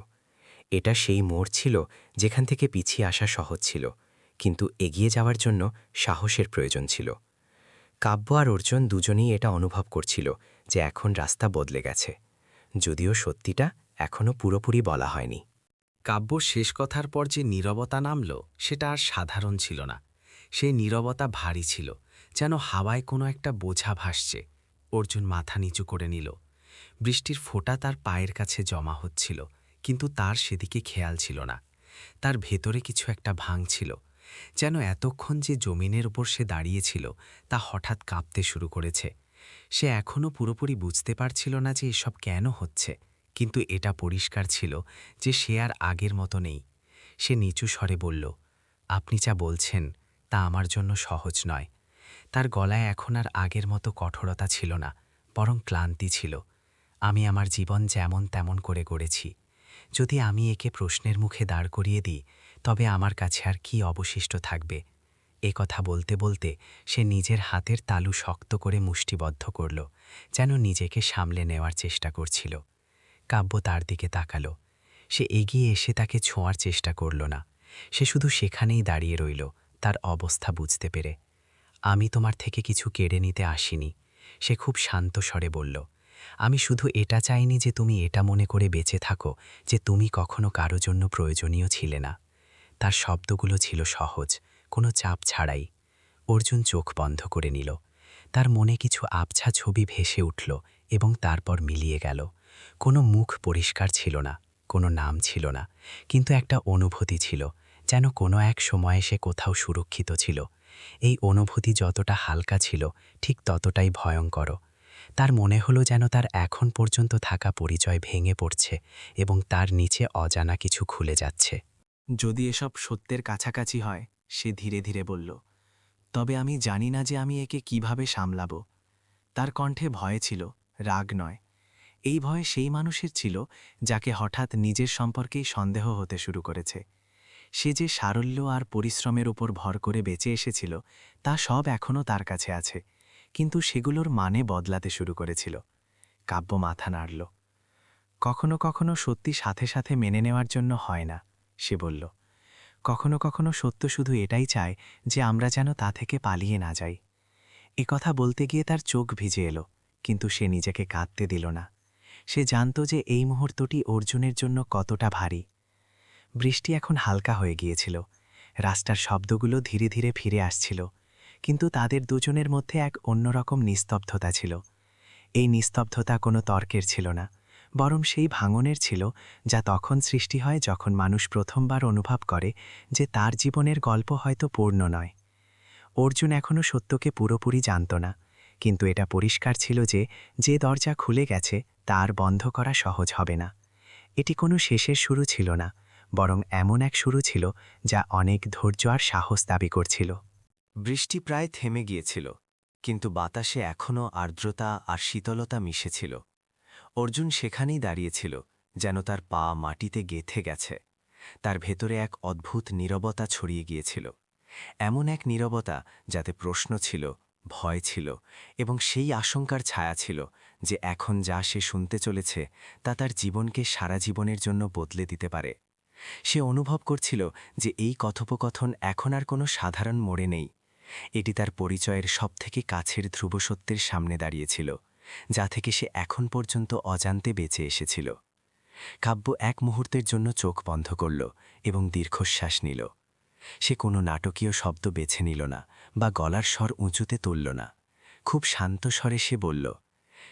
এটা সেই মোড় ছিল যেখান থেকে পিছিয়ে আসা সহজ ছিল, কিন্তু এগিয়ে যাওয়ার জন্য সাহসের প্রয়োজন ছিল। কাব্য আর অর্জুন দুজনেই এটা অনুভব করছিল যে এখন রাস্তা বদলে গেছে, যদিও সত্যিটা এখনও পুরোপুরি বলা হয়নি। কাব্যর শেষ কথার পর যে নীরবতা নামল, সেটা আর সাধারণ ছিল না। সেই নীরবতা ভারী ছিল, যেন হাওয়ায় কোনো একটা বোঝা ভাসছে। অর্জুন মাথা নিচু করে নিল। বৃষ্টির ফোঁটা তার পায়ের কাছে জমা হচ্ছিল, কিন্তু তার সেদিকে খেয়াল ছিল না। তার ভেতরে কিছু একটা ভাঙছিল, যেন এতক্ষণ যে জমিনের উপর সে দাঁড়িয়েছিল তা হঠাৎ কাঁপতে শুরু করেছে। সে এখনও পুরোপুরি বুঝতে পারছিল না যে এসব কেন হচ্ছে, কিন্তু এটা পরিষ্কার ছিল যে সে আর আগের মতো নেই। সে নিচু স্বরে বলল, আপনি যা বলছেন তা আমার জন্য সহজ নয়। তার গলায় এখন আর আগের মতো কঠোরতা ছিল না, বরং ক্লান্তি ছিল। আমি আমার জীবন যেমন তেমন করে গড়েছি। যদি আমি একে প্রশ্নের মুখে দাঁড় করিয়ে দিই, তবে আমার কাছে আর কি অবশিষ্ট থাকবে? এ কথা বলতে বলতে সে নিজের হাতের তালু শক্ত করে মুষ্টিবদ্ধ করল, যেন নিজেকে সামলে নেওয়ার চেষ্টা করছিল। কাব্য তার দিকে তাকাল। সে এগিয়ে এসে তাকে ছোঁয়ার চেষ্টা করল না। সে শুধু সেখানেই দাঁড়িয়ে রইল, তার অবস্থা বুঝতে পেরে। আমি তোমার থেকে কিছু কেড়ে নিতে আসিনি, সে খুব শান্ত স্বরে বলল। আমি শুধু এটা চাইনি যে তুমি এটা মনে করে বেঁচে থাকো যে তুমি কখনো কারো জন্য প্রয়োজনীয় ছিলে না। তার শব্দগুলো ছিল সহজ, কোনো চাপ ছাড়াই। অর্জুন চোখ বন্ধ করে নিল। তার মনে কিছু আবছা ছবি ভেসে উঠল এবং তারপর মিলিয়ে গেল। কোনো মুখ পরিষ্কার ছিল না, কোনো নাম ছিল না, কিন্তু একটা অনুভূতি ছিল, যেন কোনো এক সময়ে সে কোথাও সুরক্ষিত ছিল। এই অনুভূতি যতটা হালকা ছিল, ঠিক ততটাই ভয়ঙ্কর। তার মনে হলো যেন তার এখন পর্যন্ত থাকা পরিচয় ভেঙে পড়ছে এবং তার নিচে অজানা কিছু খুলে যাচ্ছে। যদি এসব সত্যের কাছাকাছি হয়, সে ধীরে ধীরে বলল, তবে আমি জানি না যে আমি একে কিভাবে সামলাব। তার কণ্ঠে ভয় ছিল, রাগ নয়। এই ভয় সেই মানুষের ছিল যাকে হঠাৎ নিজের সম্পর্কেই সন্দেহ হতে শুরু করেছে। সে যে সারল্য আর পরিশ্রমের উপর ভর করে বেঁচে এসেছিল, তা সব এখনও তার কাছে আছে, কিন্তু সেগুলোর মানে বদলাতে শুরু করেছিল। কাব্য মাথা নাড়ল। কখনো কখনো সত্যি সাথে সাথে মেনে নেওয়ার জন্য হয় না, সে বলল। কখনো কখনো সত্য শুধু এটাই চায় যে আমরা যেন তা থেকে পালিয়ে না যাই। এ কথা বলতে গিয়ে তার চোখ ভিজে এলো, কিন্তু সে নিজেকে কাঁদতে দিল না। সে জানত যে এই মুহূর্তটি অর্জুনের জন্য কতটা ভারী। বৃষ্টি এখন হালকা হয়ে গিয়েছিল। রাস্তার শব্দগুলো ধীরে ধীরে ফিরে আসছিল, কিন্তু তাদের দুজনের মধ্যে এক অন্যরকম নিস্তব্ধতা ছিল। এই নিস্তব্ধতা কোনো তর্কের ছিল না, বরং সেই ভাঙনের ছিল যা তখন সৃষ্টি হয় যখন মানুষ প্রথমবার অনুভব করে যে তার জীবনের গল্প হয়তো পূর্ণ নয়। অর্জুন এখনও সত্যকে পুরোপুরি জানত না, কিন্তু এটা পরিষ্কার ছিল যে যে দরজা খুলে গেছে তার বন্ধ করা সহজ হবে না। এটি কোনো শেষের শুরু ছিল না, বরং এমন এক শুরু ছিল যা অনেক ধৈর্য আর সাহস দাবি করছিল। বৃষ্টি প্রায় থেমে গিয়েছিল, কিন্তু বাতাসে এখনও আর্দ্রতা আর শীতলতা মিশেছিল। অর্জুন সেখানেই দাঁড়িয়েছিল, যেন তার পা মাটিতে গেঁথে গেছে। তার ভেতরে এক অদ্ভুত নীরবতা ছড়িয়ে গিয়েছিল, এমন এক নীরবতা যাতে প্রশ্ন ছিল, ভয় ছিল এবং সেই আশঙ্কার ছায়া ছিল যে এখন যা সে শুনতে চলেছে তা তার জীবনকে সারা জীবনের জন্য বদলে দিতে পারে। সে অনুভব করছিল যে এই কথোপকথন এখন আর কোনো সাধারণ মোড়ে নেই। এটি তার পরিচয়ের সবথেকে কাছের ধ্রুবসত্যের সামনে দাঁড়িয়েছিল, যা থেকে সে এখন পর্যন্ত অজান্তে বেঁচে এসেছিল। কাব্য এক মুহূর্তের জন্য চোখ বন্ধ করল এবং দীর্ঘশ্বাস নিল। সে কোনো নাটকীয় শব্দ বেছে নিল না বা গলার স্বর উঁচুতে তুলল না। খুব শান্ত স্বরে সে বলল,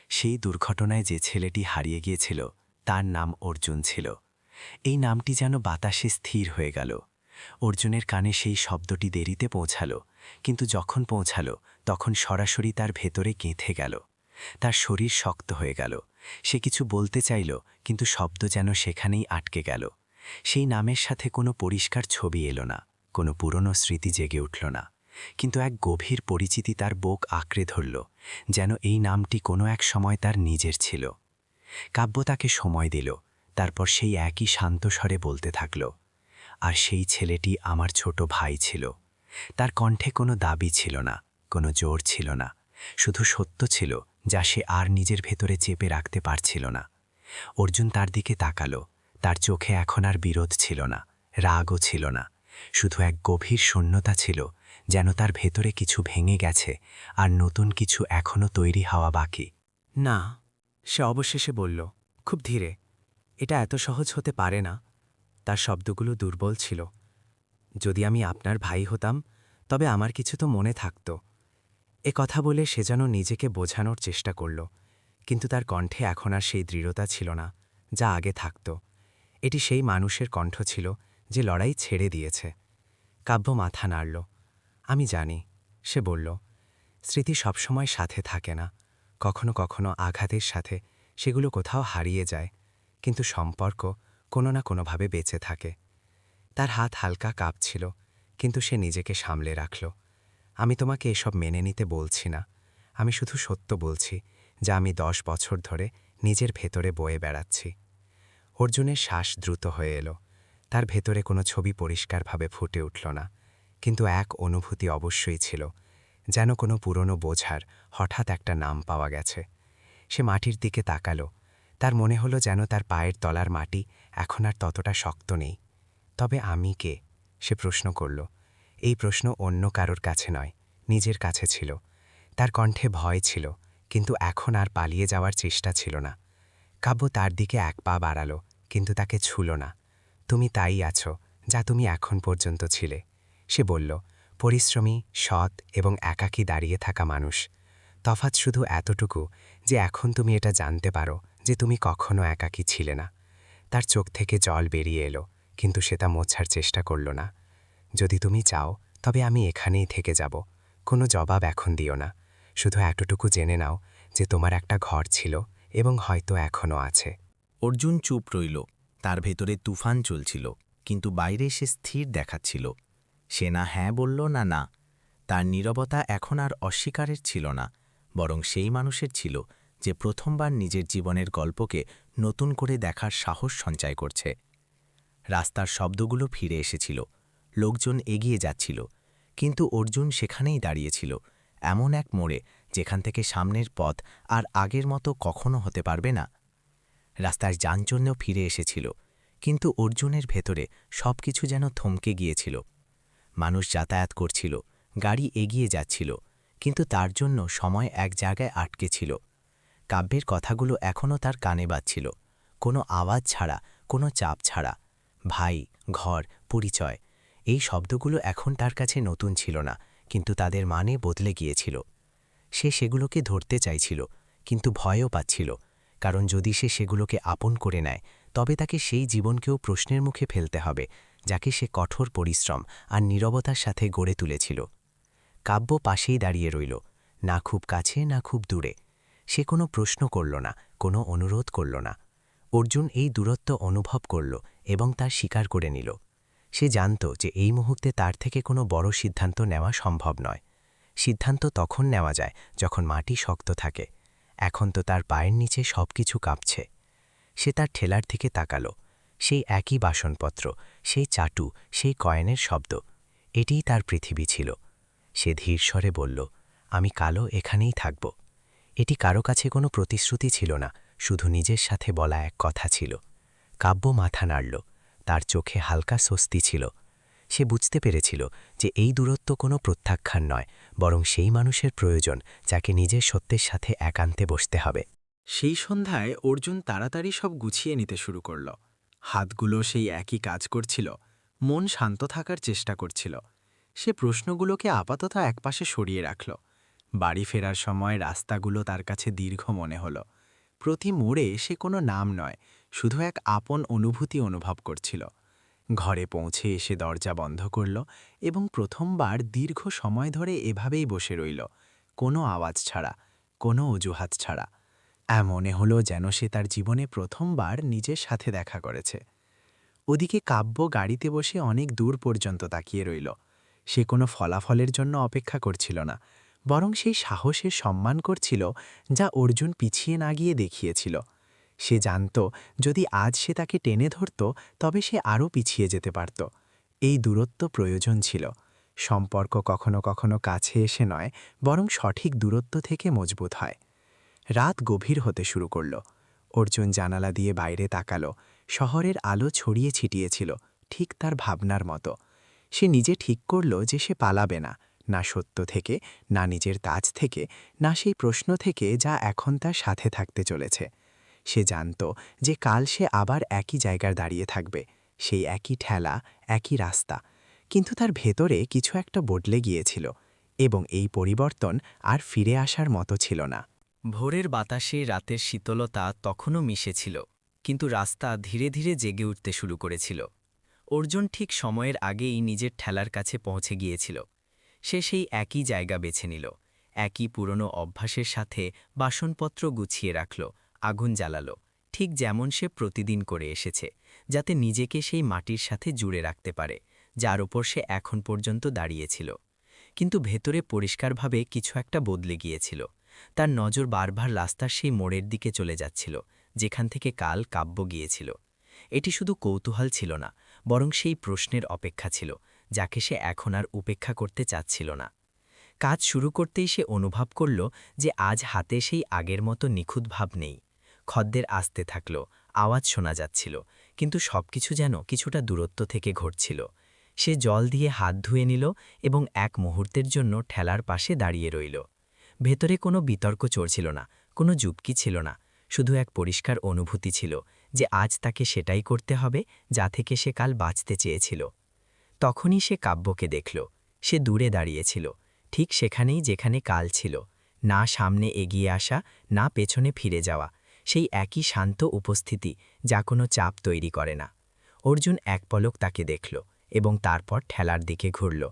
সেই দুর্ঘটনায় যে ছেলেটি হারিয়ে গিয়েছিল তার নাম অর্জুন ছিল। এই নামটি যেন বাতাসে স্থির হয়ে গেল। অর্জুনের কানে সেই শব্দটি দেরিতে পৌঁছাল, কিন্তু যখন পৌঁছাল তখন সরাসরি তার ভেতরে গেঁথে গেল। তার শরীর শক্ত হয়ে গেল। সে কিছু বলতে চাইল, কিন্তু শব্দ যেন সেখানেই আটকে গেল। সেই নামের সাথে কোনো পরিষ্কার ছবি এলো না, কোনো পুরনো স্মৃতি জেগে উঠল না, কিন্তু এক গভীর পরিচিতি তার বুক আঁকড়ে ধরল, যেন এই নামটি কোনো এক সময় তার নিজের ছিল। কাব্য তাকে সময় দিল, তারপর সেই একই শান্ত স্বরে বলতে থাকল, আর সেই ছেলেটি আমার ছোট ভাই ছিল। তার কণ্ঠে কোনো দাবি ছিল না, কোনো জোর ছিল না, শুধু সত্য ছিল যা সে আর নিজের ভেতরে চেপে রাখতে পারছিল না। অর্জুন তার দিকে তাকালো। তার চোখে এখন আর বিরোধ ছিল না, রাগও ছিল না, শুধু এক গভীর শূন্যতা ছিল, যেন তার ভেতরে কিছু ভেঙে গেছে আর নতুন কিছু এখনও তৈরি হওয়া বাকি। না, সে অবশেষে বলল, খুব ধীরে, এটা এত সহজ হতে পারে না। তার শব্দগুলো দুর্বল ছিল। যদি আমি আপনার ভাই হতাম তবে আমার কিছু তো মনে থাকত। এ কথা বলে সে যেন নিজেকে বোঝানোর চেষ্টা করল, কিন্তু তার কণ্ঠে এখন আর সেই দৃঢ়তা ছিল না যা আগে থাকত। এটি সেই মানুষের কণ্ঠ ছিল যে লড়াই ছেড়ে দিয়েছে। কাব্য মাথা নাড়ল। আমি জানি, সে বলল, স্মৃতি সবসময় সাথে থাকে না। কখনো কখনো আঘাতের সাথে সেগুলো কোথাও হারিয়ে যায়, কিন্তু সম্পর্ক কোনো না কোনোভাবে বেঁচে থাকে। তার হাত হালকা কাঁপছিল, কিন্তু সে নিজেকে সামলে রাখল। আমি তোমাকে এসব মেনে নিতে বলছি না, আমি শুধু সত্য বলছি, যা আমি 10 বছর ধরে নিজের ভেতরে বয়ে বেড়াচ্ছি। অর্জুনের শ্বাস দ্রুত হয়ে এলো। তার ভেতরে কোনো ছবি পরিষ্কারভাবে ফুটে উঠল না, কিন্তু এক অনুভূতি অবশ্যই ছিল, যেন কোনো পুরনো বোঝার হঠাৎ একটা নাম পাওয়া গেছে। সে মাটির দিকে তাকালো। তার মনে হলো যেন তার পায়ের তলার মাটি এখন আর ততটা শক্ত নেই। তবে আমি কে? সে প্রশ্ন করল। এই প্রশ্ন অন্য কারোর কাছে নয়, নিজের কাছে ছিল। তার কণ্ঠে ভয় ছিল, কিন্তু এখন আর পালিয়ে যাওয়ার চেষ্টা ছিল না। কাব্য তার দিকে এক পা বাড়ালো, কিন্তু তাকে ছুঁল না। তুমি তাই আছো যা তুমি এখন পর্যন্ত ছিলে। সে বলল, পরিশ্রমী, সৎ এবং একাকী দাঁড়িয়ে থাকা মানুষ। তফাৎ শুধু এতটুকু যে এখন তুমি এটা জানতে পারো যে তুমি কখনো একাকী ছিলে না। তার চোখ থেকে জল বেরিয়ে এলো, কিন্তু সে তা মোছার চেষ্টা করল না। যদি তুমি চাও তবে আমি এখানেই থেকে যাব। কোনো জবাব এখন দিও না, শুধু এতটুকু জেনে নাও যে তোমার একটা ঘর ছিল এবং হয়তো এখনও আছে। অর্জুন চুপ রইল। তার ভেতরে তুফান চলছিল, কিন্তু বাইরে সে স্থির দেখাচ্ছিল। সে না হ্যাঁ বলল না না। তার নীরবতা এখন আর অস্বীকারের ছিল না, বরং সেই মানুষের ছিল যে প্রথমবার নিজের জীবনের গল্পকে নতুন করে দেখার সাহস সঞ্চয় করছে। রাস্তার শব্দগুলো ফিরে এসেছিল, লোকজন এগিয়ে যাচ্ছিল, কিন্তু অর্জুন সেখানেই দাঁড়িয়েছিল, এমন এক মোড়ে যেখান থেকে সামনের পথ আর আগের মতো কখনো হতে পারবে না। রাস্তার যানজন্যও ফিরে এসেছিল, কিন্তু অর্জুনের ভেতরে সবকিছু যেন থমকে গিয়েছিল। মানুষ যাতায়াত করছিল, গাড়ি এগিয়ে যাচ্ছিল, কিন্তু তার জন্য সময় এক জায়গায় আটকে ছিল। কাব্যের কথাগুলো এখনও তার কানে বাজছিল, কোনো আওয়াজ ছাড়া, কোনো চাপ ছাড়া। ভাই, ঘর, পরিচয়, এই শব্দগুলো এখন তার কাছে নতুন ছিল না, কিন্তু তাদের মানে বদলে গিয়েছিল। সে সেগুলোকে ধরতে চাইছিল, কিন্তু ভয়ও পাচ্ছিল, কারণ যদি সে সেগুলোকে আপন করে নেয় তবে তাকে সেই জীবনকেও প্রশ্নের মুখে ফেলতে হবে যাকে সে কঠোর পরিশ্রম আর নীরবতার সাথে গড়ে তুলেছিল। কাব্য পাশেই দাঁড়িয়ে রইল, না খুব কাছে না খুব দূরে। সে কোনো প্রশ্ন করল না, কোনো অনুরোধ করল না। অর্জুন এই দূরত্ব অনুভব করল এবং তার স্বীকার করে নিল। সে জানত যে এই মুহূর্তে তার থেকে কোনো বড় সিদ্ধান্ত নেওয়া সম্ভব নয়। সিদ্ধান্ত তখন নেওয়া যায় যখন মাটি শক্ত থাকে। এখন তো তার পায়ের নিচে সবকিছু কাঁপছে। সে তার ঠেলার দিকে তাকালো। সেই একই বাসনপত্র, সেই চাটু, সেই কয়েনের শব্দ, এটিই তার পৃথিবী ছিল। সে ধীর স্বরে বলল, আমি কালও এখানেই থাকব। এটি কারো কাছে কোনো প্রতিশ্রুতি ছিল না, শুধু নিজের সাথে বলা এক কথা ছিল। কাব্য মাথা নাড়ল, তার চোখে হালকা স্বস্তি ছিল। সে বুঝতে পেরেছিল যে এই দূরত্ব কোনো প্রত্যাখ্যান নয়, বরং সেই মানুষের প্রয়োজন যাকে নিজের সত্যের সাথে একান্তে বসতে হবে। সেই সন্ধ্যায় অর্জুন তাড়াতাড়ি সব গুছিয়ে নিতে শুরু করল। হাতগুলো সেই একই কাজ করছিল, মন শান্ত থাকার চেষ্টা করছিল। সে প্রশ্নগুলোকে আপাতত একপাশে সরিয়ে রাখল। বাড়ি ফেরার সময় রাস্তাগুলো তার কাছে দীর্ঘ মনে হল। প্রতি মোড়ে সে কোনো নাম নয়, শুধু এক আপন অনুভূতি অনুভব করছিল। ঘরে পৌঁছে এসে দরজা বন্ধ করল এবং প্রথমবার দীর্ঘ সময় ধরে এভাবেই বসে রইল, কোনো আওয়াজ ছাড়া, কোনো অজুহাত ছাড়া। মনে হলো যেন সে তার জীবনে প্রথমবার নিজের সাথে দেখা করেছে। ওদিকে কাব্য গাড়িতে বসে অনেক দূর পর্যন্ত তাকিয়ে রইল। সে কোনো ফলাফলের জন্য অপেক্ষা করছিল না, বরং সেই সাহসের সম্মান করছিল যা অর্জুন পিছিয়ে না গিয়ে দেখিয়েছিল। সে জানত যদি আজ সে তাকে টেনে ধরত তবে সে আরও পিছিয়ে যেতে পারত। এই দূরত্ব প্রয়োজন ছিল। সম্পর্ক কখনো কখনো কাছে এসে নয়, বরং সঠিক দূরত্ব থেকে মজবুত হয়। রাত গভীর হতে শুরু করল। অর্জুন জানালা দিয়ে বাইরে তাকালো। শহরের আলো ছড়িয়ে ছিটিয়েছিল, ঠিক তার ভাবনার মতো। সে নিজে ঠিক করল যে সে পালাবে না, না সত্য থেকে, না নিজের তাজ থেকে, না সেই প্রশ্ন থেকে যা এখন তার সাথে থাকতে চলেছে। সে জানত যে কাল সে আবার একই জায়গায় দাঁড়িয়ে থাকবে, সেই একই ঠেলা, একই রাস্তা। কিন্তু তার ভেতরে কিছু একটা বদলে গিয়েছিল, এবং এই পরিবর্তন আর ফিরে আসার মতো ছিল না। ভোরের বাতাসে রাতের শীতলতা তখনও মিশেছিল, কিন্তু রাস্তা ধীরে ধীরে জেগে উঠতে শুরু করেছিল। অর্জুন ঠিক সময়ের আগেই নিজের ঠেলার কাছে পৌঁছে গিয়েছিল। সে সেই একই জায়গা বেছে নিল, একই পুরনো অভ্যাসের সাথে বাসনপত্র গুছিয়ে রাখল, আগুন জ্বালালো, ঠিক যেমন সে প্রতিদিন করে এসেছে, যাতে নিজেকে সেই মাটির সাথে জুড়ে রাখতে পারে যার ওপর সে এখন পর্যন্ত দাঁড়িয়েছিল। কিন্তু ভেতরে পরিষ্কারভাবে কিছু একটা বদলে গিয়েছিল। তার নজর বারবার রাস্তার সেই মোড়ের দিকে চলে যাচ্ছিল, যেখান থেকে কাল কাব্য গিয়েছিল। এটি শুধু কৌতূহল ছিল না, বরং সেই প্রশ্নের অপেক্ষা ছিল যাকে সে এখন আর উপেক্ষা করতে চাচ্ছিল না। কাজ শুরু করতেই সে অনুভব করল যে আজ হাতে সেই আগের মতো নিখুঁত ভাব নেই। খদ্দের আসতে থাকল, আওয়াজ শোনা যাচ্ছিল, কিন্তু সবকিছু যেন কিছুটা দূরত্ব থেকে ঘটছিল। সে জল দিয়ে হাত ধুয়ে নিল এবং এক মুহূর্তের জন্য ঠেলার পাশে দাঁড়িয়ে রইল। ভেতরে কোনো বিতর্ক চলছিল না, কোনো যুক্তি ছিল না, শুধু এক পরিষ্কার অনুভূতি ছিল যে আজ তাকে সেটাই করতে হবে যা থেকে সে কাল বাঁচতে চেয়েছিল। তখনই সে কাব্যকে দেখল। সে দূরে দাঁড়িয়েছিল, ঠিক সেখানেই যেখানে কাল ছিল, না সামনে এগিয়ে আসা, না পেছনে ফিরে যাওয়া, সেই একই শান্ত উপস্থিতি যা কোনো চাপ তৈরি করে না। অর্জুন এক পলক তাকে দেখল এবং তারপর ঠেলার দিকে ঘুরল।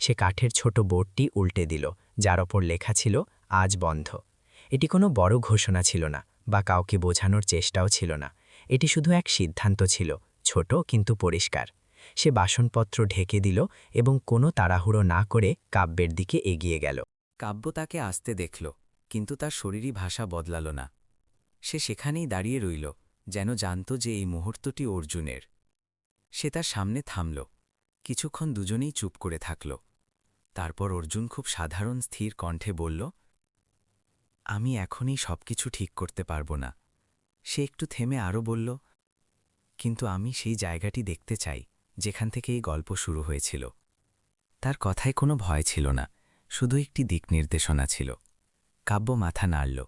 সে কাঠের ছোট বোর্ডটি উল্টে দিল, যার ওপর লেখা ছিল আজ বন্ধ। এটি কোনো বড় ঘোষণা ছিল না বা কাউকে বোঝানোর চেষ্টাও ছিল না। এটি শুধু এক সিদ্ধান্ত ছিল, ছোট কিন্তু পরিষ্কার। সে বাসনপত্র ঢেকে দিল এবং কোনো তাড়াহুড়ো না করে কাব্যের দিকে এগিয়ে গেল। কাব্য তাকে আসতে দেখল, কিন্তু তার শরীরী ভাষা বদলাল না। সে সেখানেই দাঁড়িয়ে রইল, যেন জানত যে এই মুহূর্তটি অর্জুনের। সে তার সামনে থামল। কিছুক্ষণ দুজনেই চুপ করে থাকল। তারপর অর্জুন খুব সাধারণ স্থির কণ্ঠে বলল, আমি এখনই সবকিছু ঠিক করতে পারব না। সে একটু থেমে আরও বলল, কিন্তু আমি সেই জায়গাটি দেখতে চাই যেখান থেকে এই গল্প শুরু হয়েছিল। তার কথায় কোনো ভয় ছিল না, শুধু একটি দিক নির্দেশনা ছিল। কাব্য মাথা নাড়ল।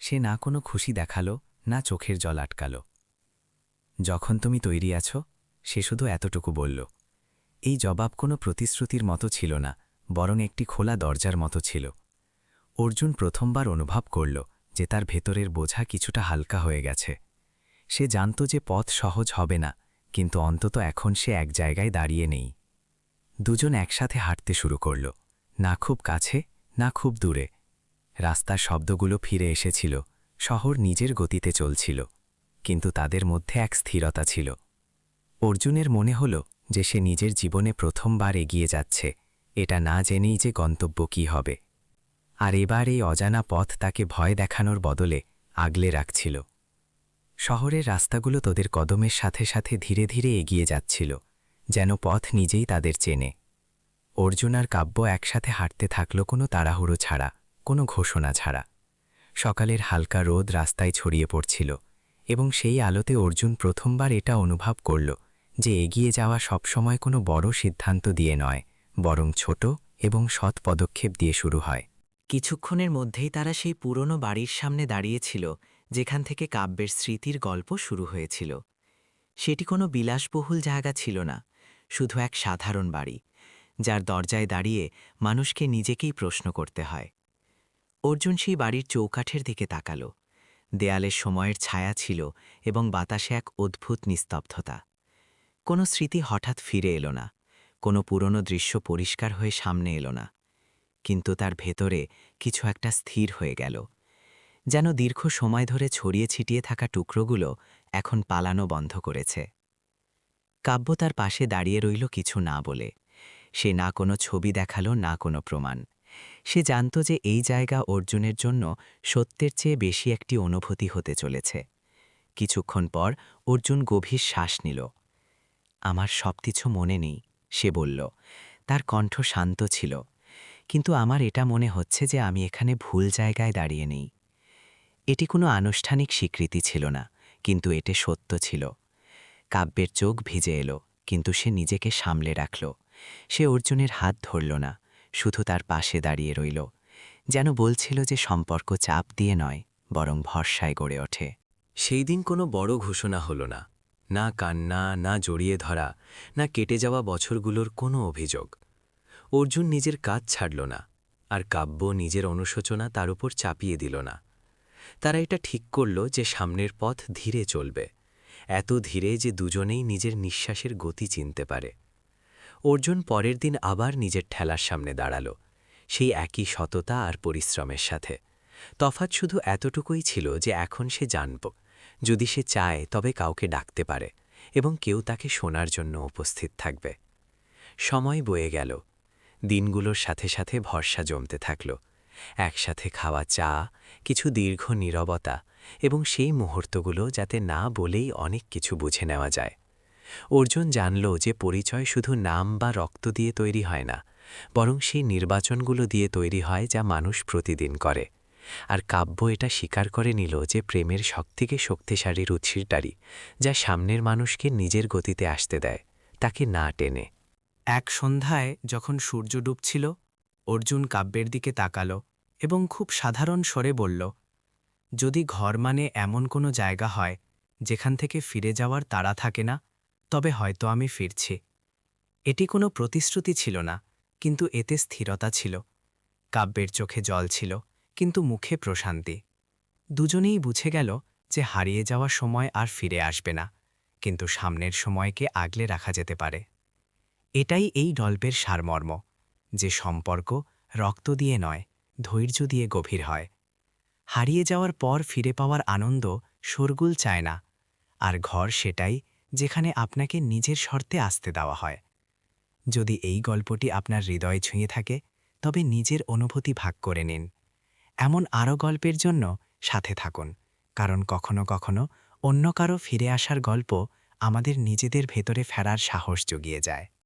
সে না কোনো খুশি দেখালো, না চোখের জল আটকাল। যখন তুমি তৈরি আছো, সে শুধু এতটুকু বলল। এই জবাব কোনো প্রতিশ্রুতির মতো ছিল না, বরং একটি খোলা দরজার মতো ছিল। অর্জুন প্রথমবার অনুভব করল যে তার ভেতরের বোঝা কিছুটা হালকা হয়ে গেছে। সে জানত যে পথ সহজ হবে না, কিন্তু অন্তত এখন সে এক জায়গায় দাঁড়িয়ে নেই। দুজন একসাথে হাঁটতে শুরু করল, না খুব কাছে, না খুব দূরে। রাস্তার শব্দগুলো ফিরে এসেছিল, শহর নিজের গতিতে চলছিল, কিন্তু তাদের মধ্যে এক স্থিরতা ছিল। অর্জুনের মনে হল যে সে নিজের জীবনে প্রথমবার এগিয়ে যাচ্ছে, এটা না জেনেই যে গন্তব্য কী হবে। আর এবার এই অজানা পথ তাকে ভয় দেখানোর বদলে আগলে রাখছিল। শহরের রাস্তাগুলো তাদের কদমের সাথে সাথে ধীরে ধীরে এগিয়ে যাচ্ছিল, যেন পথ নিজেই তাদের চেনে। অর্জুন আর কাব্য একসাথে হাঁটতে থাকল কোনো তাড়াহুড়ো ছাড়া। কোনো ঘোষণা ছাড়া। সকালের হালকা রোদ রাস্তায় ছড়িয়ে পড়ছিল এবং সেই আলোতে অর্জুন প্রথমবার এটা অনুভব করল যে এগিয়ে যাওয়া সবসময় কোনো বড় সিদ্ধান্ত দিয়ে নয়, বরং ছোট এবং সৎ পদক্ষেপ দিয়ে শুরু হয়। কিছুক্ষণের মধ্যেই তারা সেই পুরনো বাড়ির সামনে দাঁড়িয়েছিল যেখান থেকে কাব্যের স্মৃতির গল্প শুরু হয়েছিল। সেটি কোনো বিলাসবহুল জায়গা ছিল না, শুধু এক সাধারণ বাড়ি, যার দরজায় দাঁড়িয়ে মানুষকে নিজেকেই প্রশ্ন করতে হয়। অর্জুন সেই বাড়ির চৌকাঠের দিকে তাকাল। দেয়ালের সময়ের ছায়া ছিল এবং বাতাসে এক অদ্ভুত নিস্তব্ধতা। কোনো স্মৃতি হঠাৎ ফিরে এলো না, কোনো পুরনো দৃশ্য পরিষ্কার হয়ে সামনে এলো না, কিন্তু তার ভেতরে কিছু একটা স্থির হয়ে গেল, যেন দীর্ঘ সময় ধরে ছড়িয়ে ছিটিয়ে থাকা টুকরোগুলো এখন পালানো বন্ধ করেছে। কাব্য তার পাশে দাঁড়িয়ে রইল কিছু না বলে। সে না কোনো ছবি দেখালো, না কোনো প্রমাণ। সে জানত যে এই জায়গা অর্জুনের জন্য সত্যের চেয়ে বেশি একটি অনুভূতি হতে চলেছে। কিছুক্ষণ পর অর্জুন গভীর শ্বাস নিল। আমার সবকিছু মনে নেই, সে বলল। তার কণ্ঠ শান্ত ছিল, কিন্তু আমার এটা মনে হচ্ছে যে আমি এখানে ভুল জায়গায় দাঁড়িয়ে নেই। এটি কোনো আনুষ্ঠানিক স্বীকৃতি ছিল না, কিন্তু এটি সত্য ছিল। কাব্যের চোখ ভিজে এলো, কিন্তু সে নিজেকে সামলে রাখল। সে অর্জুনের হাত ধরল না, শুধু তার পাশে দাঁড়িয়ে রইল, যেন বলছিল যে সম্পর্ক চাপ দিয়ে নয়, বরং ভরসায় গড়ে ওঠে। সেই দিন কোনো বড় ঘোষণা হলো না, না কান্না, না জড়িয়ে ধরা, না কেটে যাওয়া বছরগুলোর কোনো অভিযোগ। অর্জুন নিজের কাজ ছাড়ল না, আর কাব্য নিজের অনুশোচনা তার উপর চাপিয়ে দিল না। তারা এটা ঠিক করল যে সামনের পথ ধীরে চলবে, এত ধীরে যে দুজনেই নিজের নিঃশ্বাসের গতি চিনতে পারে। অর্জুন পরের দিন আবার নিজের ঠেলার সামনে দাঁড়াল, সেই একই সততা আর পরিশ্রমের সাথে। তফাৎ শুধু এতটুকুই ছিল যে এখন সে জানব, যদি সে চায় তবে কাউকে ডাকতে পারে এবং কেউ তাকে শোনার জন্য উপস্থিত থাকবে। সময় বয়ে গেল, দিনগুলোর সাথে সাথে ভরসা জমতে থাকল। একসাথে খাওয়া চা, কিছু দীর্ঘ নীরবতা এবং সেই মুহূর্তগুলো যাতে না বলেই অনেক কিছু বুঝে নেওয়া যায়। অর্জুন জানল যে পরিচয় শুধু নাম বা রক্ত দিয়ে তৈরি হয় না, বরং সেই নির্বাচনগুলো দিয়ে তৈরি হয় যা মানুষ প্রতিদিন করে। আর কাব্য এটা স্বীকার করে নিল যে প্রেমের শক্তিকে শক্তিশালী রুচিটারি, যা সামনের মানুষকে নিজের গতিতে আসতে দেয়, তাকে না টেনে। এক সন্ধ্যায় যখন সূর্য ডুবছিল, অর্জুন কাব্যের দিকে তাকাল এবং খুব সাধারণ স্বরে বলল, যদি ঘর মানে এমন কোনো জায়গা হয় যেখান থেকে ফিরে যাওয়ার তাড়া থাকে না, তবে হয়তো আমি ফিরছি। এটি কোনো প্রতিশ্রুতি ছিল না, কিন্তু এতে স্থিরতা ছিল। কাব্যের চোখে জল ছিল, কিন্তু মুখে প্রশান্তি। দুজনেই বুঝে গেল যে হারিয়ে যাওয়া সময় আর ফিরে আসবে না, কিন্তু সামনের সময়কে আগলে রাখা যেতে পারে। এটাই এই গল্পের সারমর্ম, যে সম্পর্ক রক্ত দিয়ে নয়, ধৈর্য দিয়ে গভীর হয়। হারিয়ে যাওয়ার পর ফিরে পাওয়ার আনন্দ শোরগোল চায় না, আর ঘর সেটাই যেখানে আপনাকে নিজের শর্তে আসতে দেওয়া হয়। যদি এই গল্পটি আপনার হৃদয় ছুঁয়ে থাকে, তবে নিজের অনুভূতি ভাগ করে নিন। এমন আরও গল্পের জন্য সাথে থাকুন, কারণ কখনো কখনো অন্য কারো ফিরে আসার গল্প আমাদের নিজেদের ভেতরে ফেরার সাহস জুগিয়ে যায়।